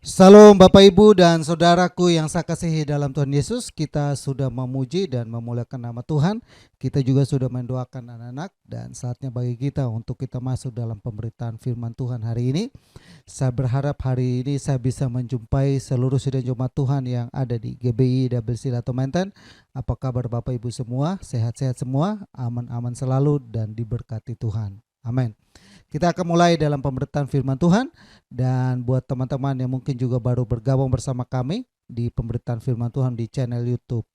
Salam Bapak Ibu dan Saudaraku yang saya kasihi dalam Tuhan Yesus. Kita sudah memuji dan memuliakan nama Tuhan. Kita juga sudah mendoakan anak-anak dan saatnya bagi kita untuk kita masuk dalam pemberitaan firman Tuhan hari ini. Saya berharap hari ini saya bisa menjumpai seluruh sidang jemaat Tuhan yang ada di GBI WC Lato Menten. Apa kabar Bapak Ibu semua? Sehat-sehat semua, aman-aman selalu dan diberkati Tuhan. Amin. Kita akan mulai dalam pemberitaan firman Tuhan, dan buat teman-teman yang mungkin juga baru bergabung bersama kami di pemberitaan firman Tuhan di channel YouTube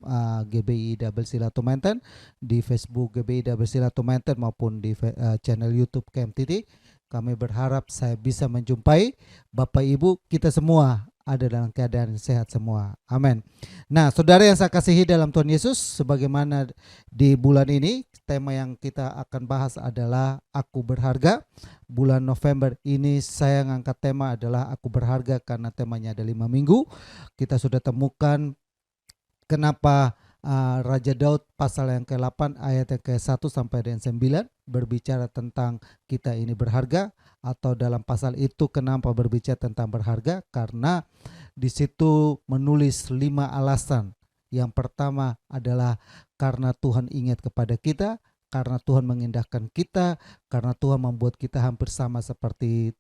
GBI WC Lato Menten, di Facebook GBI WC Lato Menten maupun di channel YouTube KMTT, kami berharap saya bisa menjumpai Bapak Ibu kita semua ada dalam keadaan sehat semua. Amin. Nah, saudara yang saya kasihi dalam Tuhan Yesus, sebagaimana di bulan ini tema yang kita akan bahas adalah Aku Berharga. Bulan November ini saya ngangkat tema adalah Aku Berharga karena temanya ada 5 minggu. Kita sudah temukan kenapa Raja Daud pasal yang ke-8 ayat yang ke-1 sampai dengan 9 berbicara tentang kita ini berharga, atau dalam pasal itu kenapa berbicara tentang berharga, karena di situ menulis 5 alasan. Yang pertama adalah karena Tuhan ingat kepada kita, karena Tuhan mengindahkan kita, karena Tuhan membuat kita hampir sama seperti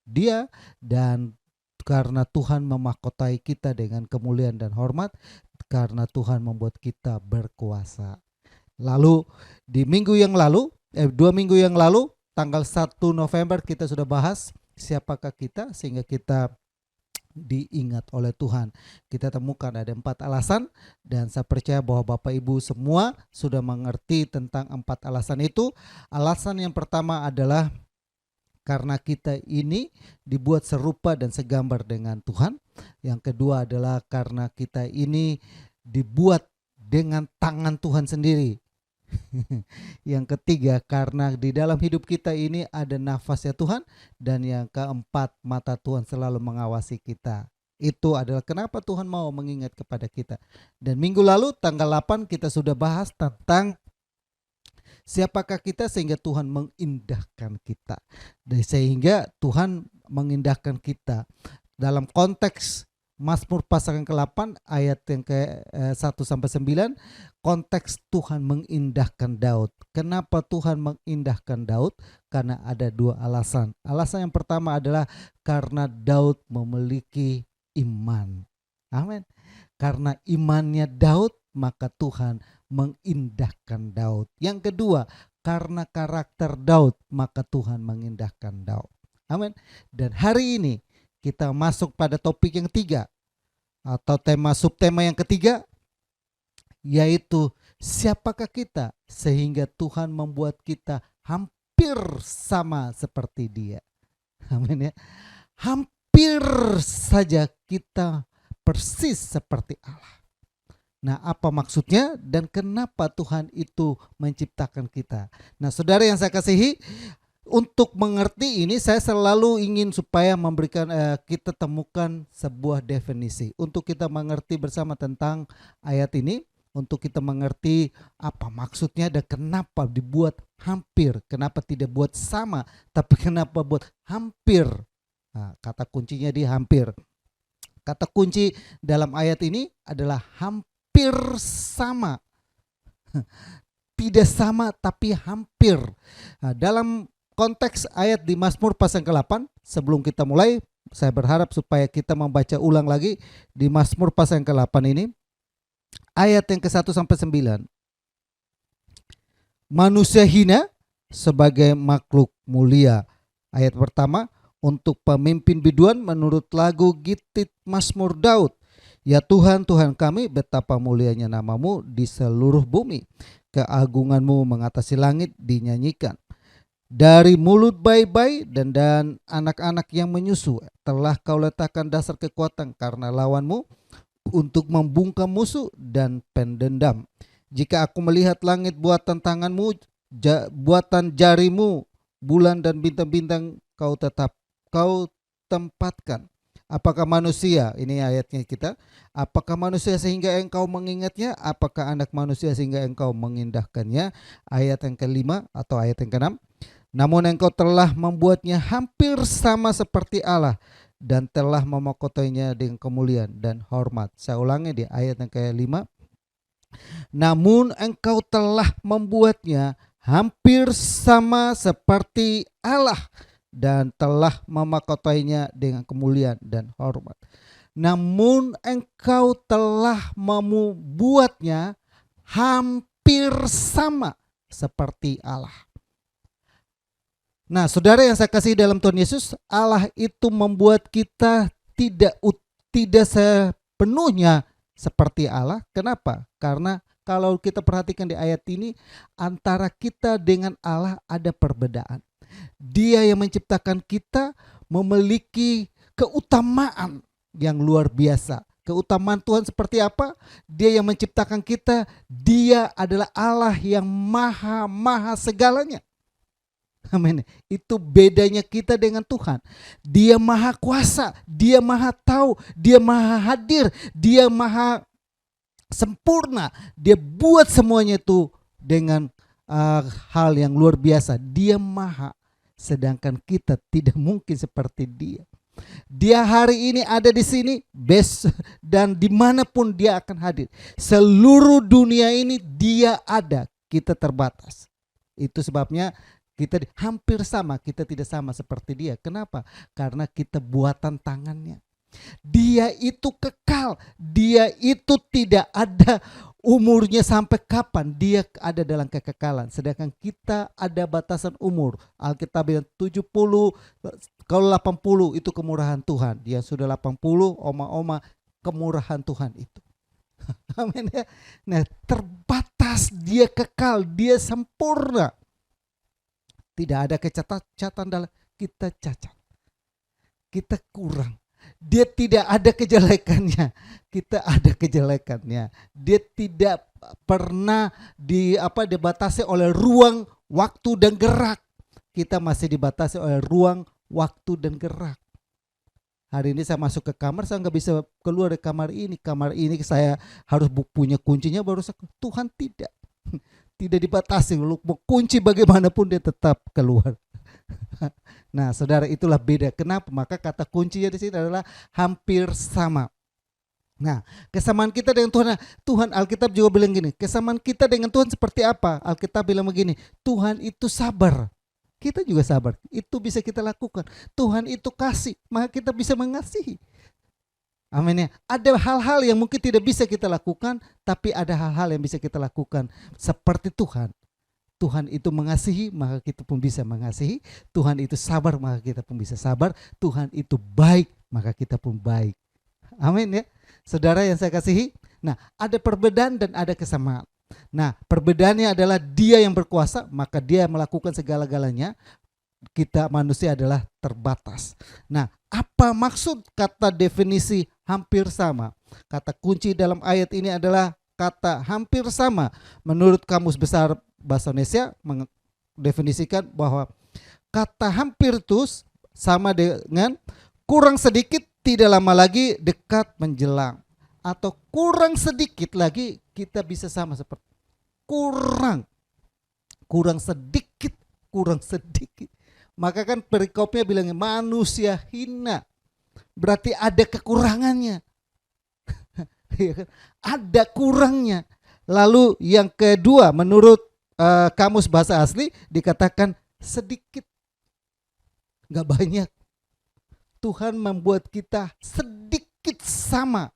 Dia, dan karena Tuhan memahkotai kita dengan kemuliaan dan hormat, karena Tuhan membuat kita berkuasa. Lalu di minggu yang lalu, 2 minggu yang lalu, tanggal 1 November kita sudah bahas siapakah kita sehingga kita diingat oleh Tuhan. Kita temukan ada 4 alasan, dan saya percaya bahwa Bapak Ibu semua sudah mengerti tentang 4 alasan itu. Alasan yang pertama adalah karena kita ini dibuat serupa dan segambar dengan Tuhan. Yang kedua adalah karena kita ini dibuat dengan tangan Tuhan sendiri. Yang ketiga, karena di dalam hidup kita ini ada nafasnya Tuhan. Dan yang keempat, mata Tuhan selalu mengawasi kita. Itu adalah kenapa Tuhan mau mengingat kepada kita. Dan minggu lalu tanggal 8 kita sudah bahas tentang siapakah kita sehingga Tuhan mengindahkan kita. Dan sehingga Tuhan mengindahkan kita dalam konteks Mazmur pasal yang ke-8 ayat yang ke-1 sampai 9, konteks Tuhan mengindahkan Daud. Kenapa Tuhan mengindahkan Daud? Karena ada 2 alasan. Alasan yang pertama adalah karena Daud memiliki iman. Amin. Karena imannya Daud, maka Tuhan mengindahkan Daud. Yang kedua, karena karakter Daud, maka Tuhan mengindahkan Daud. Amin. Dan hari ini kita masuk pada topik yang 3 atau tema subtema yang ketiga, yaitu siapakah kita sehingga Tuhan membuat kita hampir sama seperti Dia. Amin ya. Hampir saja kita persis seperti Allah. Nah, apa maksudnya dan kenapa Tuhan itu menciptakan kita? Nah, saudara yang saya kasihi, untuk mengerti ini saya selalu ingin supaya memberikan kita temukan sebuah definisi untuk kita mengerti bersama tentang ayat ini, untuk kita mengerti apa maksudnya dan kenapa dibuat hampir, kenapa tidak buat sama tapi kenapa buat hampir. Nah, kata kuncinya di hampir. Kata kunci dalam ayat ini adalah hampir sama. Tidak sama tapi hampir. Nah, dalam konteks ayat di Mazmur pasal ke-8, sebelum kita mulai, saya berharap supaya kita membaca ulang lagi di Mazmur pasal ke-8 ini, ayat yang ke-1 sampai 9. Manusia hina sebagai makhluk mulia. Ayat pertama, untuk pemimpin biduan menurut lagu Gitit Mazmur Daud. Ya Tuhan, Tuhan kami, betapa mulianya namamu di seluruh bumi. Keagunganmu mengatasi langit dinyanyikan. Dari mulut bayi-bayi dan anak-anak yang menyusu telah kau letakkan dasar kekuatan karena lawanmu, untuk membungkam musuh dan pendendam. Jika aku melihat langit buatan tanganmu, buatan jarimu, bulan dan bintang-bintang kau tempatkan. Apakah manusia, ini ayatnya kita, apakah manusia sehingga engkau mengingatnya, apakah anak manusia sehingga engkau mengindahkannya. Ayat yang ke-5 atau ayat yang ke-6. Namun engkau telah membuatnya hampir sama seperti Allah, dan telah memahkotainya dengan kemuliaan dan hormat. Saya ulangi di ayat yang ke-5. Namun engkau telah membuatnya hampir sama seperti Allah dan telah memahkotainya dengan kemuliaan dan hormat. Namun engkau telah membuatnya hampir sama seperti Allah. Nah, saudara yang saya kasih dalam Tuhan Yesus, Allah itu membuat kita tidak sepenuhnya seperti Allah. Kenapa? Karena kalau kita perhatikan di ayat ini, antara kita dengan Allah ada perbedaan. Dia yang menciptakan kita memiliki keutamaan yang luar biasa. Keutamaan Tuhan seperti apa? Dia yang menciptakan kita, dia adalah Allah yang maha segalanya. Amin. Itu bedanya kita dengan Tuhan. Dia maha kuasa, dia maha tahu, dia maha hadir, dia maha sempurna. Dia buat semuanya itu dengan hal yang luar biasa. Dia maha, sedangkan kita tidak mungkin seperti dia. Dia hari ini ada di sini, dan dimanapun dia akan hadir. Seluruh dunia ini dia ada, kita terbatas. Itu sebabnya kita hampir sama, kita tidak sama seperti dia. Kenapa? Karena kita buatan tangannya. Dia itu kekal, dia itu tidak ada umurnya sampai kapan, dia ada dalam kekekalan. Sedangkan kita ada batasan umur. Alkitab bilang 70, kalau 80 itu kemurahan Tuhan. Dia sudah 80, oma-oma, kemurahan Tuhan itu. Amin ya. Nah, terbatas, dia kekal, dia sempurna. Tidak ada kecacatan dalam kita cacat. Kita kurang. Dia tidak ada kejelekannya, kita ada kejelekannya. Dia tidak pernah dibatasi oleh ruang, waktu dan gerak. Kita masih dibatasi oleh ruang, waktu dan gerak. Hari ini saya masuk ke kamar, saya nggak bisa keluar dari kamar ini. Kamar ini saya harus punya kuncinya baru saya. Tuhan tidak. Tidak dibatasi, lu mau kunci bagaimanapun dia tetap keluar. Nah, saudara, itulah beda. Kenapa? Maka kata kuncinya di sini adalah hampir sama. Nah, kesamaan kita dengan Tuhan, Alkitab juga bilang gini, kesamaan kita dengan Tuhan seperti apa? Alkitab bilang begini, Tuhan itu sabar. Kita juga sabar. Itu bisa kita lakukan. Tuhan itu kasih, maka kita bisa mengasihi. Amin ya. Ada hal-hal yang mungkin tidak bisa kita lakukan, tapi ada hal-hal yang bisa kita lakukan seperti Tuhan. Tuhan itu mengasihi, maka kita pun bisa mengasihi. Tuhan itu sabar, maka kita pun bisa sabar. Tuhan itu baik, maka kita pun baik. Amin ya. Saudara yang saya kasihi. Nah, ada perbedaan dan ada kesamaan. Nah, perbedaannya adalah dia yang berkuasa, maka dia melakukan segala-galanya. Kita manusia adalah terbatas. Nah, apa maksud kata definisi hampir sama? Kata kunci dalam ayat ini adalah kata hampir sama. Menurut Kamus Besar Bahasa Indonesia mendefinisikan bahwa kata hampir itu sama dengan kurang sedikit, tidak lama lagi, dekat menjelang. Atau kurang sedikit lagi kita bisa sama seperti kurang sedikit. Maka kan perikopnya bilangnya manusia hina, berarti ada kekurangannya. Ada kurangnya. Lalu yang kedua, menurut Kamus Bahasa Asli dikatakan sedikit, gak banyak. Tuhan membuat kita sedikit sama,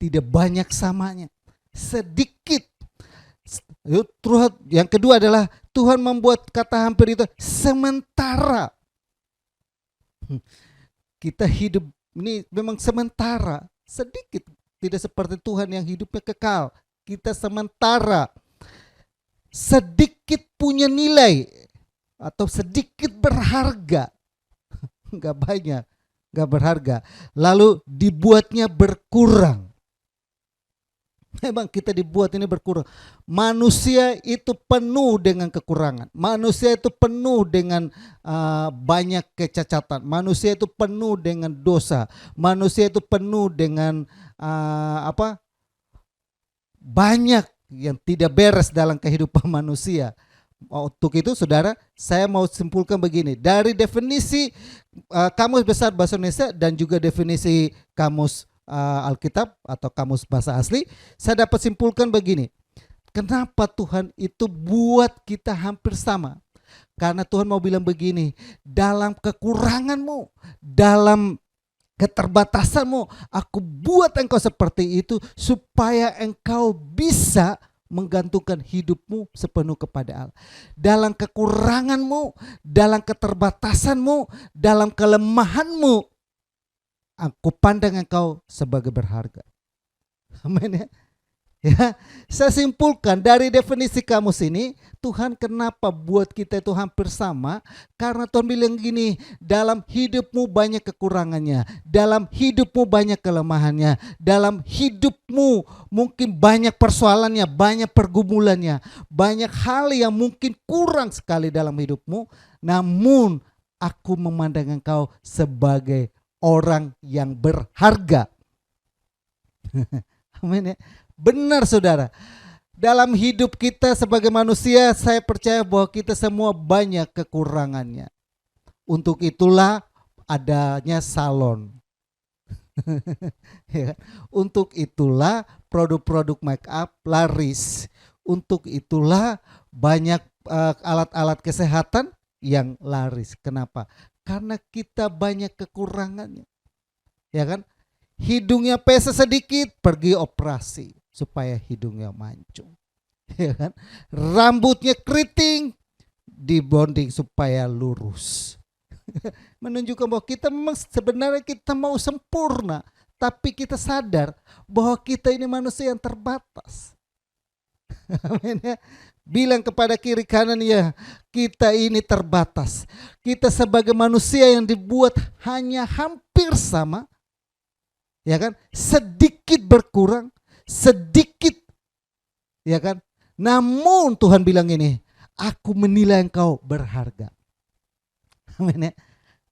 tidak banyak samanya, sedikit. Yang kedua adalah Tuhan membuat kata hampir itu sementara. Kita hidup ini memang sementara, sedikit. Tidak seperti Tuhan yang hidupnya kekal. Kita sementara, sedikit punya nilai atau sedikit berharga, nggak banyak, nggak berharga. Lalu dibuatnya berkurang. Memang kita dibuat ini berkurang. Manusia itu penuh dengan kekurangan. Manusia itu penuh dengan banyak kecacatan. Manusia itu penuh dengan dosa. Manusia itu penuh dengan banyak yang tidak beres dalam kehidupan manusia. Untuk itu saudara, saya mau simpulkan begini. Dari definisi Kamus Besar Bahasa Indonesia dan juga definisi Kamus Alkitab atau Kamus Bahasa Asli, saya dapat simpulkan begini. Kenapa Tuhan itu buat kita hampir sama? Karena Tuhan mau bilang begini, dalam kekuranganmu, dalam keterbatasanmu, aku buat engkau seperti itu supaya engkau bisa menggantungkan hidupmu sepenuh kepada Allah. Dalam kekuranganmu, dalam keterbatasanmu, dalam kelemahanmu, aku pandang engkau sebagai berharga. Amin ya. Ya, saya simpulkan dari definisi kamus ini, Tuhan kenapa buat kita itu hampir sama? Karena Tuhan bilang gini, dalam hidupmu banyak kekurangannya, dalam hidupmu banyak kelemahannya, dalam hidupmu mungkin banyak persoalannya, banyak pergumulannya, banyak hal yang mungkin kurang sekali dalam hidupmu, namun aku memandang engkau sebagai orang yang berharga. Amin ya. Benar saudara, dalam hidup kita sebagai manusia, saya percaya bahwa kita semua banyak kekurangannya. Untuk itulah adanya salon. Ya, untuk itulah produk-produk make up laris. Untuk itulah banyak alat-alat kesehatan yang laris. Kenapa? Karena kita banyak kekurangannya. Ya kan? Hidungnya pesek sedikit, pergi operasi supaya hidungnya mancung, ya kan? Rambutnya keriting, dibonding supaya lurus. Menunjukkan bahwa kita memang sebenarnya kita mau sempurna, tapi kita sadar bahwa kita ini manusia yang terbatas. Amin ya. Bilang kepada kiri kanan, ya, kita ini terbatas. Kita sebagai manusia yang dibuat hanya hampir sama, ya kan? Sedikit berkurang, sedikit, ya kan? Namun Tuhan bilang ini, aku menilai engkau berharga. Amin ya.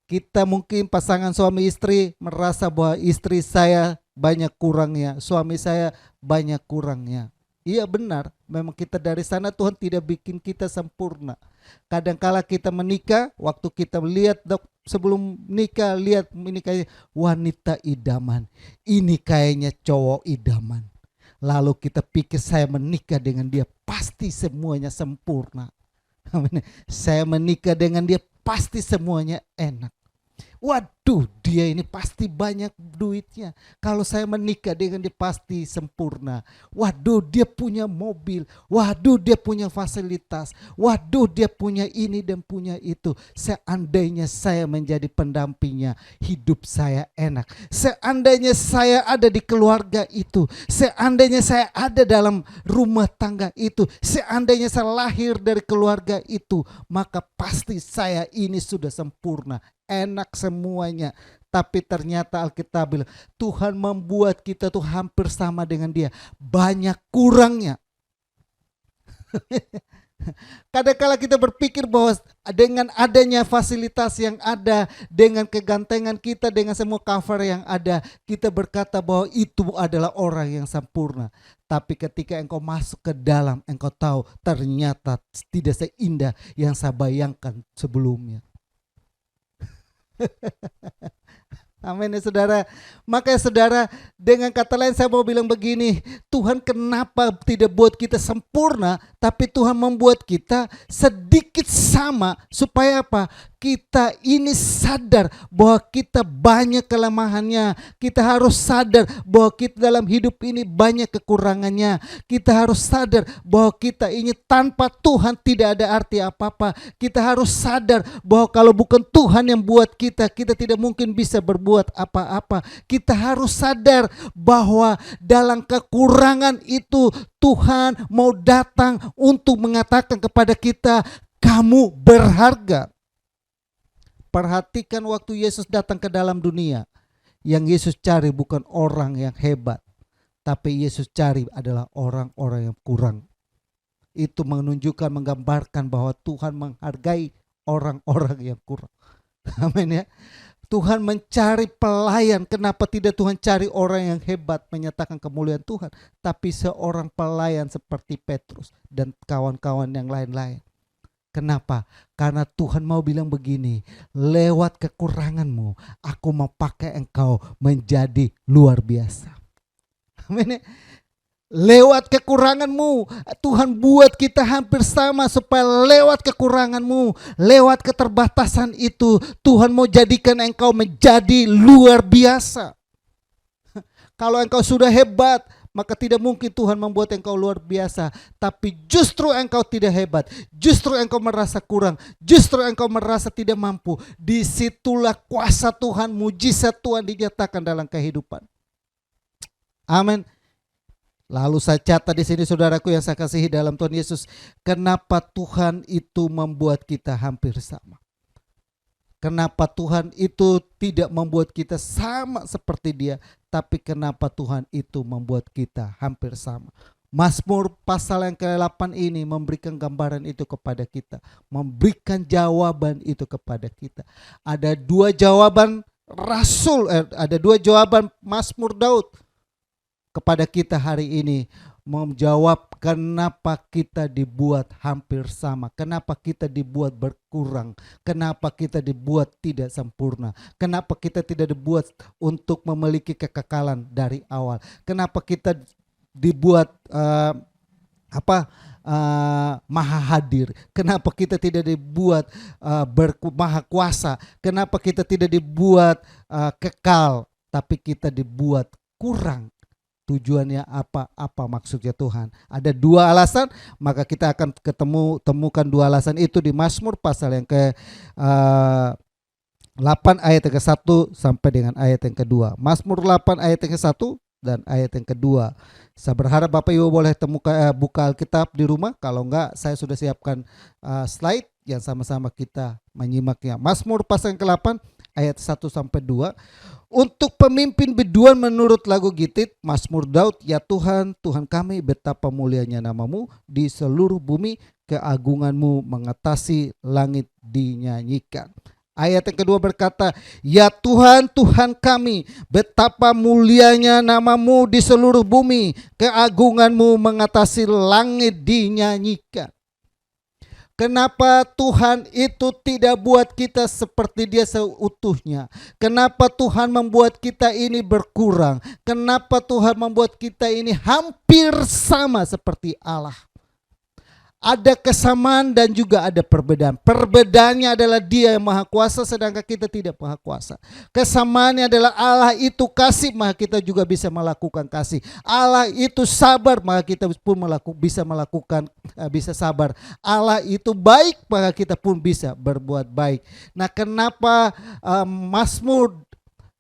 Kita mungkin pasangan suami istri merasa bahwa istri saya banyak kurangnya, suami saya banyak kurangnya. Iya benar, memang kita dari sana Tuhan tidak bikin kita sempurna. Kadangkala kita menikah, waktu kita lihat sebelum nikah, lihat ini kayak wanita idaman, ini kayaknya cowok idaman. Lalu kita pikir saya menikah dengan dia pasti semuanya sempurna. Saya menikah dengan dia pasti semuanya enak. Waduh, dia ini pasti banyak duitnya. Kalau saya menikah dengan dia pasti sempurna. Waduh, dia punya mobil. Waduh, dia punya fasilitas. Waduh, dia punya ini dan punya itu. Seandainya saya menjadi pendampingnya, hidup saya enak. Seandainya saya ada di keluarga itu, seandainya saya ada dalam rumah tangga itu, seandainya saya lahir dari keluarga itu, maka pasti saya ini sudah sempurna, enak semuanya. Tapi ternyata Alkitab bilang Tuhan membuat kita tuh hampir sama dengan dia, banyak kurangnya. Kadang-kala kita berpikir bahwa dengan adanya fasilitas yang ada, dengan kegantengan kita, dengan semua cover yang ada, kita berkata bahwa itu adalah orang yang sempurna. Tapi ketika engkau masuk ke dalam, engkau tahu ternyata tidak seindah yang saya bayangkan sebelumnya. Amin ya saudara. Makanya saudara, dengan kata lain saya mau bilang begini, Tuhan kenapa tidak buat kita sempurna, tapi Tuhan membuat kita sedikit sama supaya apa? Kita ini sadar bahwa kita banyak kelemahannya. Kita harus sadar bahwa kita dalam hidup ini banyak kekurangannya. Kita harus sadar bahwa kita ini tanpa Tuhan tidak ada arti apa-apa. Kita harus sadar bahwa kalau bukan Tuhan yang buat kita, kita tidak mungkin bisa berbuat apa-apa. Kita harus sadar bahwa dalam kekurangan itu Tuhan mau datang untuk mengatakan kepada kita, kamu berharga. Perhatikan waktu Yesus datang ke dalam dunia, yang Yesus cari bukan orang yang hebat, tapi Yesus cari adalah orang-orang yang kurang. Itu menunjukkan, menggambarkan bahwa Tuhan menghargai orang-orang yang kurang. Amin ya. Tuhan mencari pelayan. Kenapa tidak Tuhan cari orang yang hebat menyatakan kemuliaan Tuhan, tapi seorang pelayan seperti Petrus dan kawan-kawan yang lain-lain. Kenapa? Karena Tuhan mau bilang begini, lewat kekuranganmu, aku mau pakai engkau menjadi luar biasa. Amin. Lewat kekuranganmu, Tuhan buat kita hampir sama supaya lewat kekuranganmu, lewat keterbatasan itu, Tuhan mau jadikan engkau menjadi luar biasa. Kalau engkau sudah hebat, maka tidak mungkin Tuhan membuat engkau luar biasa. Tapi justru engkau tidak hebat, justru engkau merasa kurang, justru engkau merasa tidak mampu. Disitulah kuasa Tuhan, mujizat Tuhan dinyatakan dalam kehidupan. Amin. Lalu saya catat di sini saudaraku yang saya kasihi dalam Tuhan Yesus, kenapa Tuhan itu membuat kita hampir sama? Kenapa Tuhan itu tidak membuat kita sama seperti Dia, tapi kenapa Tuhan itu membuat kita hampir sama? Mazmur pasal yang ke-8 ini memberikan gambaran itu kepada kita, memberikan jawaban itu kepada kita. Ada dua jawaban ada dua jawaban Mazmur Daud kepada kita hari ini, menjawab kenapa kita dibuat hampir sama, kenapa kita dibuat berkurang, kenapa kita dibuat tidak sempurna, kenapa kita tidak dibuat untuk memiliki kekekalan dari awal, kenapa kita dibuat maha hadir, kenapa kita tidak dibuat maha kuasa, kenapa kita tidak dibuat kekal, tapi kita dibuat kurang. Tujuannya apa? Apa maksudnya Tuhan? Ada dua alasan, maka kita akan temukan dua alasan itu di Mazmur pasal yang ke 8 ayat yang ke-1 sampai dengan ayat yang kedua. Mazmur 8 ayat yang ke-1 dan ayat yang kedua. Saya berharap Bapak Ibu boleh buka Alkitab di rumah. Kalau enggak, saya sudah siapkan slide yang sama-sama kita menyimaknya. Mazmur pasal yang ke-8 ayat 1 sampai 2. Untuk pemimpin biduan menurut lagu Gitit, Mazmur Daud, ya Tuhan, Tuhan kami, betapa mulianya namamu di seluruh bumi, keagunganmu mengatasi langit dinyanyikan. Ayat yang kedua berkata, ya Tuhan, Tuhan kami, betapa mulianya namamu di seluruh bumi, keagunganmu mengatasi langit dinyanyikan. Kenapa Tuhan itu tidak buat kita seperti Dia seutuhnya? Kenapa Tuhan membuat kita ini berkurang? Kenapa Tuhan membuat kita ini hampir sama seperti Allah? Ada kesamaan dan juga ada perbedaan. Perbedaannya adalah Dia yang maha kuasa sedangkan kita tidak maha kuasa. Kesamaannya adalah Allah itu kasih, maka kita juga bisa melakukan kasih. Allah itu sabar, maka kita pun bisa sabar. Allah itu baik, maka kita pun bisa berbuat baik. Nah, kenapa Mazmur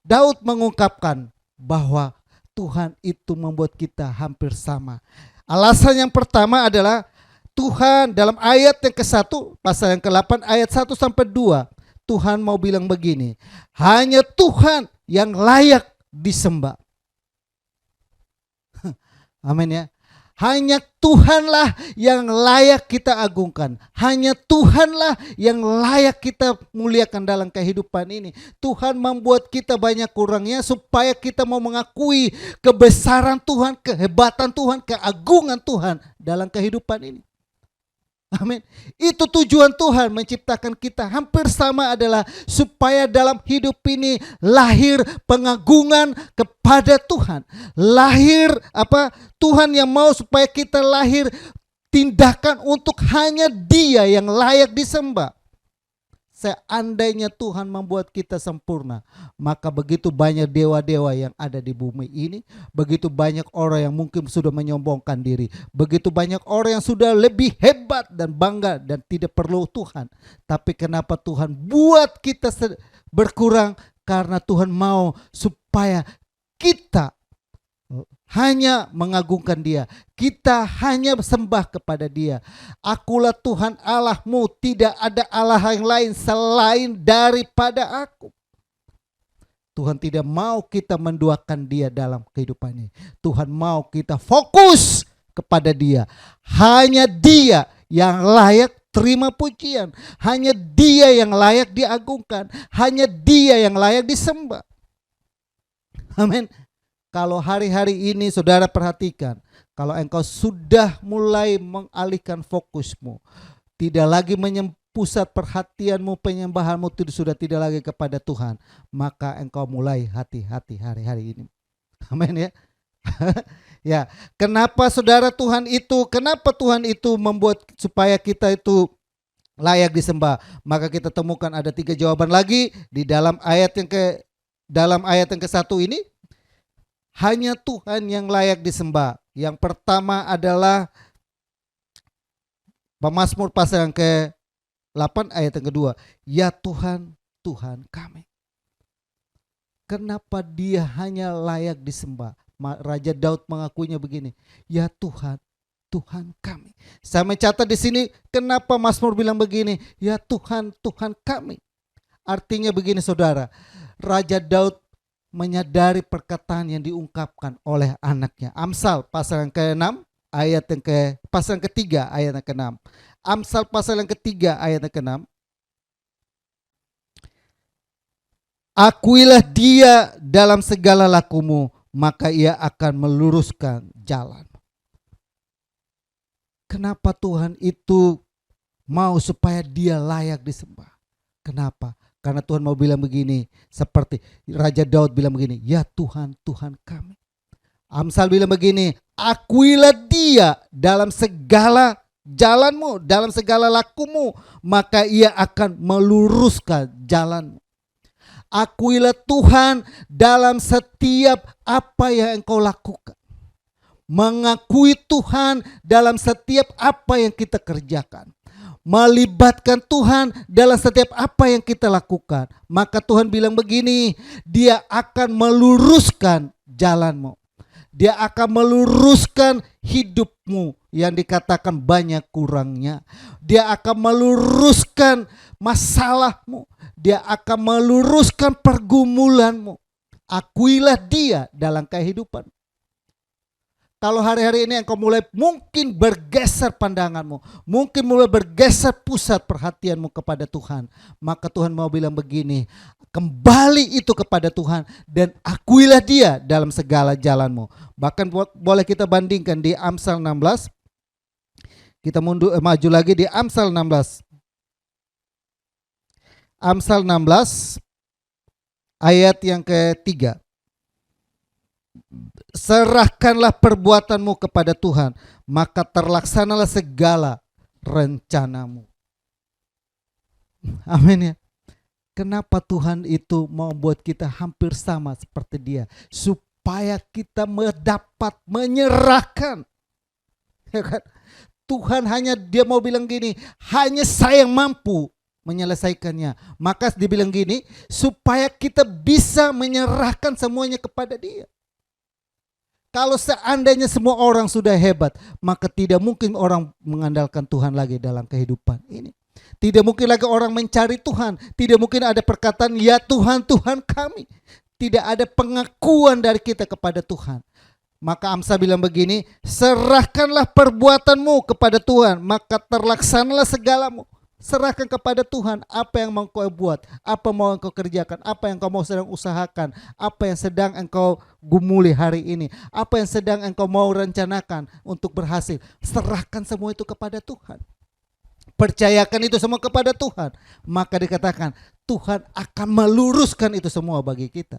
Daud mengungkapkan bahwa Tuhan itu membuat kita hampir sama? Alasan yang pertama adalah Tuhan dalam ayat yang ke-1 pasal yang ke-8 ayat 1 sampai 2, Tuhan mau bilang begini, hanya Tuhan yang layak disembah. Amin ya. Hanya Tuhanlah yang layak kita agungkan. Hanya Tuhanlah yang layak kita muliakan dalam kehidupan ini. Tuhan membuat kita banyak kurangnya supaya kita mau mengakui kebesaran Tuhan, kehebatan Tuhan, keagungan Tuhan dalam kehidupan ini. Amin. Itu tujuan Tuhan menciptakan kita hampir sama adalah supaya dalam hidup ini lahir pengagungan kepada Tuhan. Lahir Tuhan yang mau supaya kita lahir tindakan untuk hanya Dia yang layak disembah. Seandainya Tuhan membuat kita sempurna, maka begitu banyak dewa-dewa yang ada di bumi ini, begitu banyak orang yang mungkin sudah menyombongkan diri, begitu banyak orang yang sudah lebih hebat dan bangga dan tidak perlu Tuhan. Tapi kenapa Tuhan buat kita berkurang? Karena Tuhan mau supaya kita hanya mengagungkan Dia, kita hanya sembah kepada Dia. Akulah Tuhan Allahmu, tidak ada Allah yang lain selain daripada aku. Tuhan tidak mau kita menduakan Dia dalam kehidupan ini. Tuhan mau kita fokus kepada Dia. Hanya Dia yang layak terima pujian. Hanya Dia yang layak diagungkan. Hanya Dia yang layak disembah. Amin. Kalau hari-hari ini saudara perhatikan, kalau engkau sudah mulai mengalihkan fokusmu, tidak lagi pusat perhatianmu, penyembahanmu sudah tidak lagi kepada Tuhan, maka engkau mulai hati-hati hari-hari ini. Amin ya. Ya, kenapa saudara kenapa Tuhan itu membuat supaya kita itu layak disembah? Maka kita temukan ada 3 jawaban lagi di dalam ayat yang ke-1 ini. Hanya Tuhan yang layak disembah. Yang pertama adalah Mazmur pasal yang ke-8 ayat yang kedua. Ya Tuhan, Tuhan kami. Kenapa dia hanya layak disembah? Raja Daud mengakuinya begini, ya Tuhan, Tuhan kami. Saya mencatat di sini kenapa Mazmur bilang begini, ya Tuhan, Tuhan kami. Artinya begini saudara, Raja Daud menyadari perkataan yang diungkapkan oleh anaknya. Amsal pasal yang ke-6 ayat yang pasal yang ke-3 ayat yang ke-6. Amsal pasal yang ke-3 ayat yang ke-6. Akuilah dia dalam segala lakumu, maka ia akan meluruskan jalan. Kenapa Tuhan itu mau supaya dia layak disembah? Kenapa? Karena Tuhan mau bilang begini, seperti Raja Daud bilang begini, ya Tuhan, Tuhan kami. Amsal bilang begini, akuilah dia dalam segala jalanmu, dalam segala lakumu, maka ia akan meluruskan jalanmu. Akuilah Tuhan dalam setiap apa yang engkau lakukan. Mengakui Tuhan dalam setiap apa yang kita kerjakan. Melibatkan Tuhan dalam setiap apa yang kita lakukan. Maka Tuhan bilang begini, dia akan meluruskan jalanmu. Dia akan meluruskan hidupmu yang dikatakan banyak kurangnya. Dia akan meluruskan masalahmu. Dia akan meluruskan pergumulanmu. Akuilah dia dalam kehidupan. Kalau hari-hari ini engkau mulai mungkin bergeser pandanganmu, mungkin mulai bergeser pusat perhatianmu kepada Tuhan, maka Tuhan mau bilang begini, kembali itu kepada Tuhan dan akuilah dia dalam segala jalanmu. Bahkan boleh kita bandingkan di Amsal 16. Kita maju lagi di Amsal 16. Amsal 16 ayat yang ke-3. Serahkanlah perbuatanmu kepada Tuhan, maka terlaksanalah segala rencanamu. Amin ya. Kenapa Tuhan itu mau buat kita hampir sama seperti dia? Supaya kita dapat menyerahkan. Ya kan? Tuhan dia mau bilang gini, hanya saya yang mampu menyelesaikannya. Maka dibilang gini, supaya kita bisa menyerahkan semuanya kepada dia. Kalau seandainya semua orang sudah hebat, maka tidak mungkin orang mengandalkan Tuhan lagi dalam kehidupan ini. Tidak mungkin lagi orang mencari Tuhan. Tidak mungkin ada perkataan, ya Tuhan, Tuhan kami. Tidak ada pengakuan dari kita kepada Tuhan. Maka Amsal bilang begini, serahkanlah perbuatanmu kepada Tuhan, maka terlaksanalah segalamu. Serahkan kepada Tuhan apa yang mau kau buat, apa mau engkau kerjakan, apa yang kau mau sedang usahakan, apa yang sedang engkau gumuli hari ini, apa yang sedang engkau mau rencanakan untuk berhasil. Serahkan semua itu kepada Tuhan. Percayakan itu semua kepada Tuhan. Maka dikatakan Tuhan akan meluruskan itu semua bagi kita.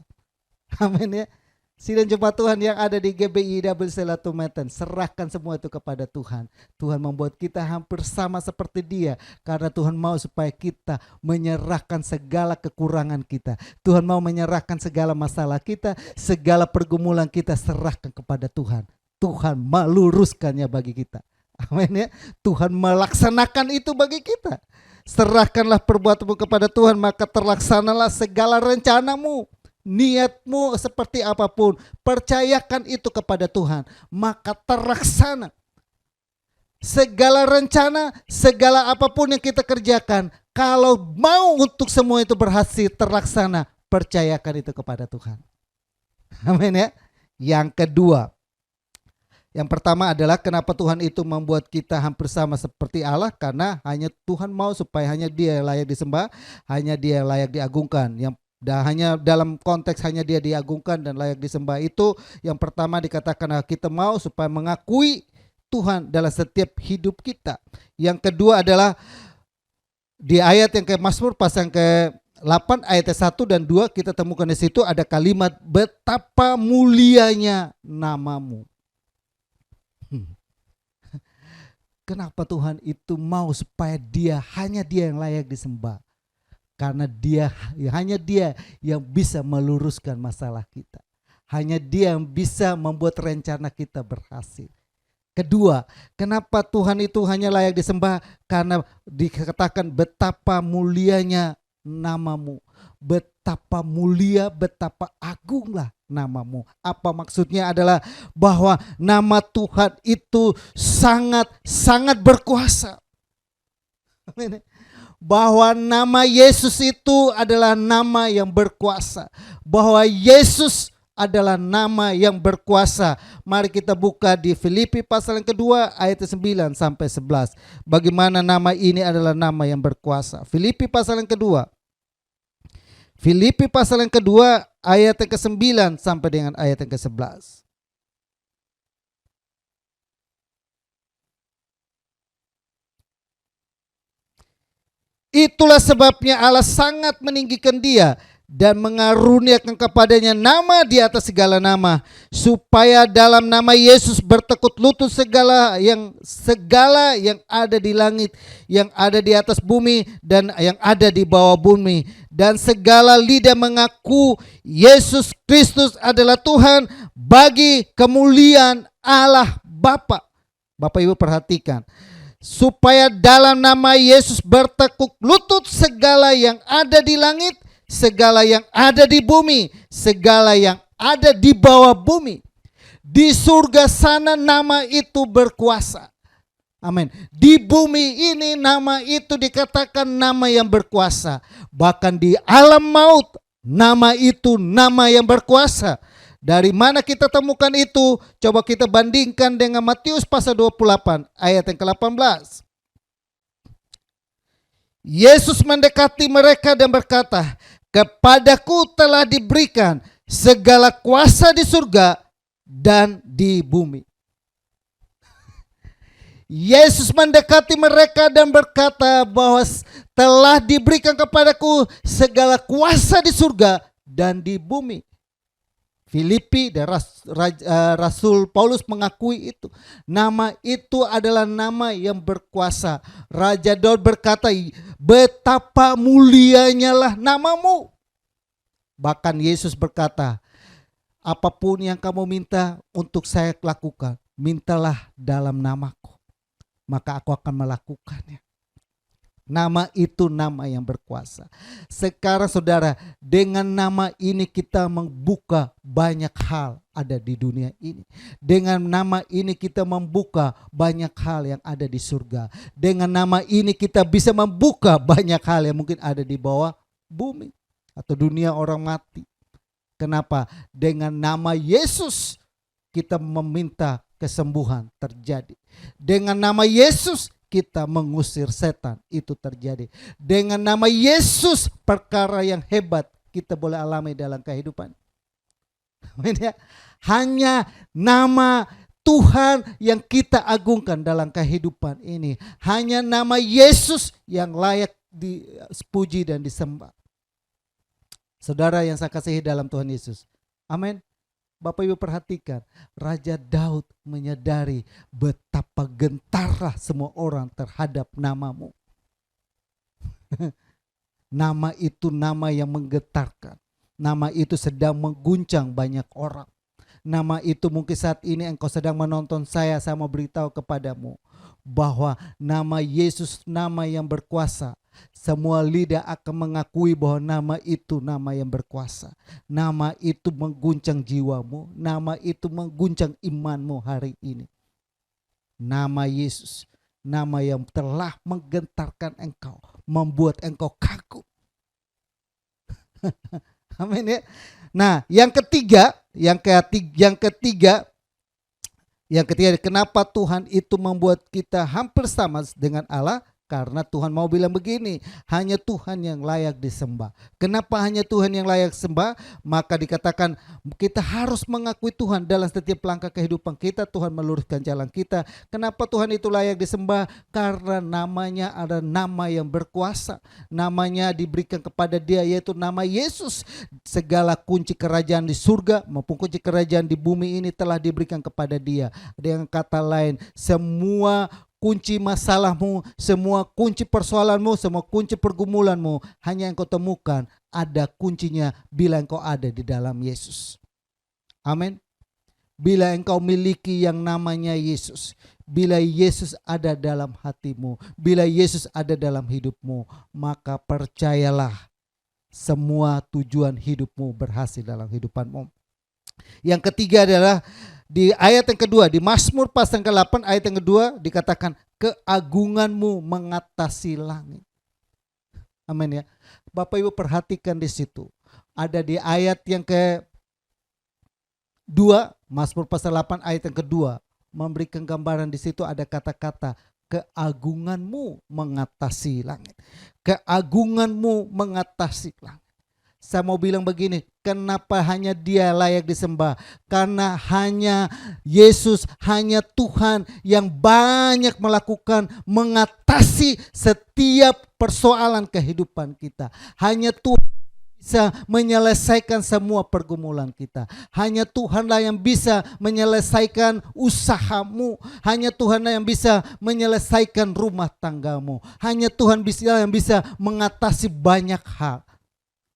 Amin ya. Sidang jemaat Tuhan yang ada di GBI WC Latu Meten, serahkan semua itu kepada Tuhan. Tuhan membuat kita hampir sama seperti dia, karena Tuhan mau supaya kita menyerahkan segala kekurangan kita. Tuhan mau menyerahkan segala masalah kita, segala pergumulan kita serahkan kepada Tuhan. Tuhan meluruskannya bagi kita. Amin ya. Tuhan melaksanakan itu bagi kita. Serahkanlah perbuatanmu kepada Tuhan, maka terlaksanalah segala rencanamu. Niatmu seperti apapun, percayakan itu kepada Tuhan, maka terlaksana. Segala rencana, segala apapun yang kita kerjakan, kalau mau untuk semua itu berhasil terlaksana, percayakan itu kepada Tuhan. Amin ya. Yang kedua, yang pertama adalah kenapa Tuhan itu membuat kita hampir sama seperti Allah, karena hanya Tuhan mau supaya hanya Dia yang layak disembah, hanya Dia yang layak diagungkan. Hanya dalam konteks hanya Dia diagungkan dan layak disembah itu yang pertama dikatakan kita mau supaya mengakui Tuhan dalam setiap hidup kita. Yang kedua adalah di ayat yang ke Mazmur pasal yang ke-8 ayat 1 dan 2 kita temukan di situ ada kalimat betapa mulianya namamu. Kenapa Tuhan itu mau supaya hanya dia yang layak disembah? Karena hanya dia yang bisa meluruskan masalah kita. Hanya dia yang bisa membuat rencana kita berhasil. Kedua, kenapa Tuhan itu hanya layak disembah? Karena dikatakan betapa mulianya namamu. Betapa mulia, betapa agunglah namamu. Apa maksudnya adalah bahwa nama Tuhan itu sangat berkuasa. Bahwa nama Yesus itu adalah nama yang berkuasa. Bahwa Yesus adalah nama yang berkuasa. Mari kita buka di Filipi pasal yang kedua ayat 9 sampai 11. Bagaimana nama ini adalah nama yang berkuasa. Filipi pasal yang kedua. Filipi pasal yang kedua ayat yang ke-9 sampai dengan ayat yang ke-11. Itulah sebabnya Allah sangat meninggikan dia dan mengaruniakan kepadanya nama di atas segala nama, supaya dalam nama Yesus bertekuk lutut segala yang ada di langit, yang ada di atas bumi dan yang ada di bawah bumi, dan segala lidah mengaku Yesus Kristus adalah Tuhan bagi kemuliaan Allah Bapa. Bapak Ibu perhatikan, supaya dalam nama Yesus bertekuk lutut segala yang ada di langit, segala yang ada di bumi, segala yang ada di bawah bumi. Di surga sana nama itu berkuasa. Amin. Di bumi ini nama itu dikatakan nama yang berkuasa. Bahkan di alam maut nama itu nama yang berkuasa. Dari mana kita temukan itu? Coba kita bandingkan dengan Matius pasal 28 ayat yang ke-18. Yesus mendekati mereka dan berkata, kepadaku telah diberikan segala kuasa di surga dan di bumi. Yesus mendekati mereka dan berkata bahwa telah diberikan kepadaku segala kuasa di surga dan di bumi. Filipi dan Rasul Paulus mengakui itu. Nama itu adalah nama yang berkuasa. Raja Daud berkata, betapa mulianya lah namamu. Bahkan Yesus berkata, apapun yang kamu minta untuk saya lakukan, mintalah dalam namaku, maka aku akan melakukannya. Nama itu nama yang berkuasa. Sekarang saudara, dengan nama ini kita membuka banyak hal ada di dunia ini. Dengan nama ini kita membuka banyak hal yang ada di surga. Dengan nama ini kita bisa membuka banyak hal yang mungkin ada di bawah bumi atau dunia orang mati. Kenapa? Dengan nama Yesus kita meminta kesembuhan terjadi. Dengan nama Yesus kita mengusir setan, itu terjadi. Dengan nama Yesus perkara yang hebat kita boleh alami dalam kehidupan. Hanya nama Tuhan yang kita agungkan dalam kehidupan ini. Hanya nama Yesus yang layak dipuji dan disembah. Saudara yang saya kasihi dalam Tuhan Yesus. Amin. Bapak Ibu perhatikan, Raja Daud menyadari betapa gentarlah semua orang terhadap namamu. Nama itu nama yang menggetarkan. Nama itu sedang mengguncang banyak orang. Nama itu mungkin saat ini engkau sedang menonton saya mau beritahu kepadamu bahwa nama Yesus nama yang berkuasa. Semua lidah akan mengakui bahwa nama itu nama yang berkuasa. Nama itu mengguncang jiwamu. Nama itu mengguncang imanmu hari ini. Nama Yesus. Nama yang telah menggentarkan engkau. Membuat engkau kagum. Amin ya. Nah yang ketiga. Kenapa Tuhan itu membuat kita hampir sama dengan Allah? Karena Tuhan mau bilang begini, hanya Tuhan yang layak disembah. Kenapa hanya Tuhan yang layak sembah? Maka dikatakan kita harus mengakui Tuhan dalam setiap langkah kehidupan kita. Tuhan meluruskan jalan kita. Kenapa Tuhan itu layak disembah? Karena namanya ada nama yang berkuasa. Namanya diberikan kepada dia, yaitu nama Yesus. Segala kunci kerajaan di surga maupun kunci kerajaan di bumi ini telah diberikan kepada dia. Dengan kata lain, semua kunci masalahmu, semua kunci persoalanmu, semua kunci pergumulanmu hanya yang kau temukan ada kuncinya bila engkau ada di dalam Yesus. Amin. Bila engkau miliki yang namanya Yesus, bila Yesus ada dalam hatimu, bila Yesus ada dalam hidupmu, maka percayalah semua tujuan hidupmu berhasil dalam hidupanmu. Yang ketiga adalah di ayat yang kedua, di Mazmur pasal ke-8 ayat yang kedua dikatakan keagunganmu mengatasi langit. Amin ya. Bapak Ibu perhatikan di situ. Ada di ayat yang kedua, Mazmur pasal 8 ayat yang kedua memberikan gambaran. Di situ ada kata-kata keagunganmu mengatasi langit. Keagunganmu mengatasi langit. Saya mau bilang begini, kenapa hanya dia layak disembah? Karena hanya Yesus, hanya Tuhan yang banyak melakukan mengatasi setiap persoalan kehidupan kita. Hanya Tuhan bisa menyelesaikan semua pergumulan kita. Hanya Tuhanlah yang bisa menyelesaikan usahamu. Hanya Tuhanlah yang bisa menyelesaikan rumah tanggamu. Hanya Tuhan yang bisa mengatasi banyak hal.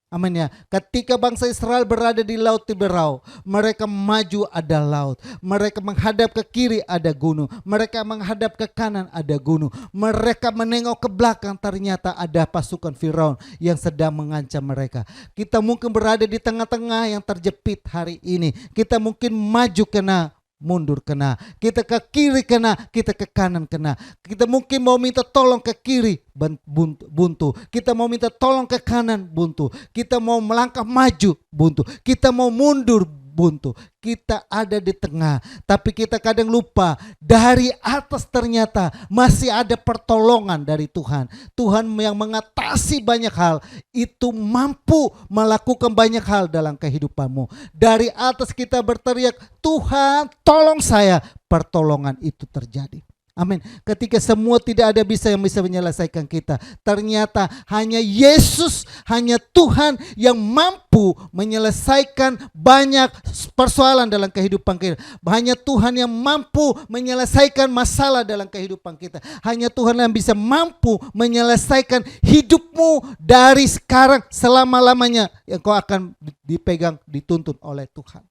Amin ya. Ketika bangsa Israel berada di Laut Tiberau, mereka maju ada laut. Mereka menghadap ke kiri ada gunung. Mereka menghadap ke kanan ada gunung. Mereka menengok ke belakang, ternyata ada pasukan Firaun yang sedang mengancam mereka. Kita mungkin berada di tengah-tengah yang terjepit hari ini. Kita mungkin maju kena, mundur kena, kita ke kiri kena, kita ke kanan kena. Kita mungkin mau minta tolong ke kiri, buntu. Kita mau minta tolong ke kanan, buntu. Kita mau melangkah maju, buntu. Kita mau mundur, buntu. Kita ada di tengah, tapi kita kadang lupa dari atas ternyata masih ada pertolongan dari Tuhan. Tuhan yang mengatasi banyak hal, itu mampu melakukan banyak hal dalam kehidupanmu. Dari atas kita berteriak, Tuhan tolong saya, pertolongan itu terjadi. Amin. Ketika semua tidak ada yang bisa menyelesaikan kita, ternyata hanya Yesus, hanya Tuhan yang mampu menyelesaikan banyak persoalan dalam kehidupan kita. Hanya Tuhan yang mampu menyelesaikan masalah dalam kehidupan kita. Hanya Tuhan yang bisa mampu menyelesaikan hidupmu dari sekarang selama-lamanya yang kau akan dipegang, dituntun oleh Tuhan.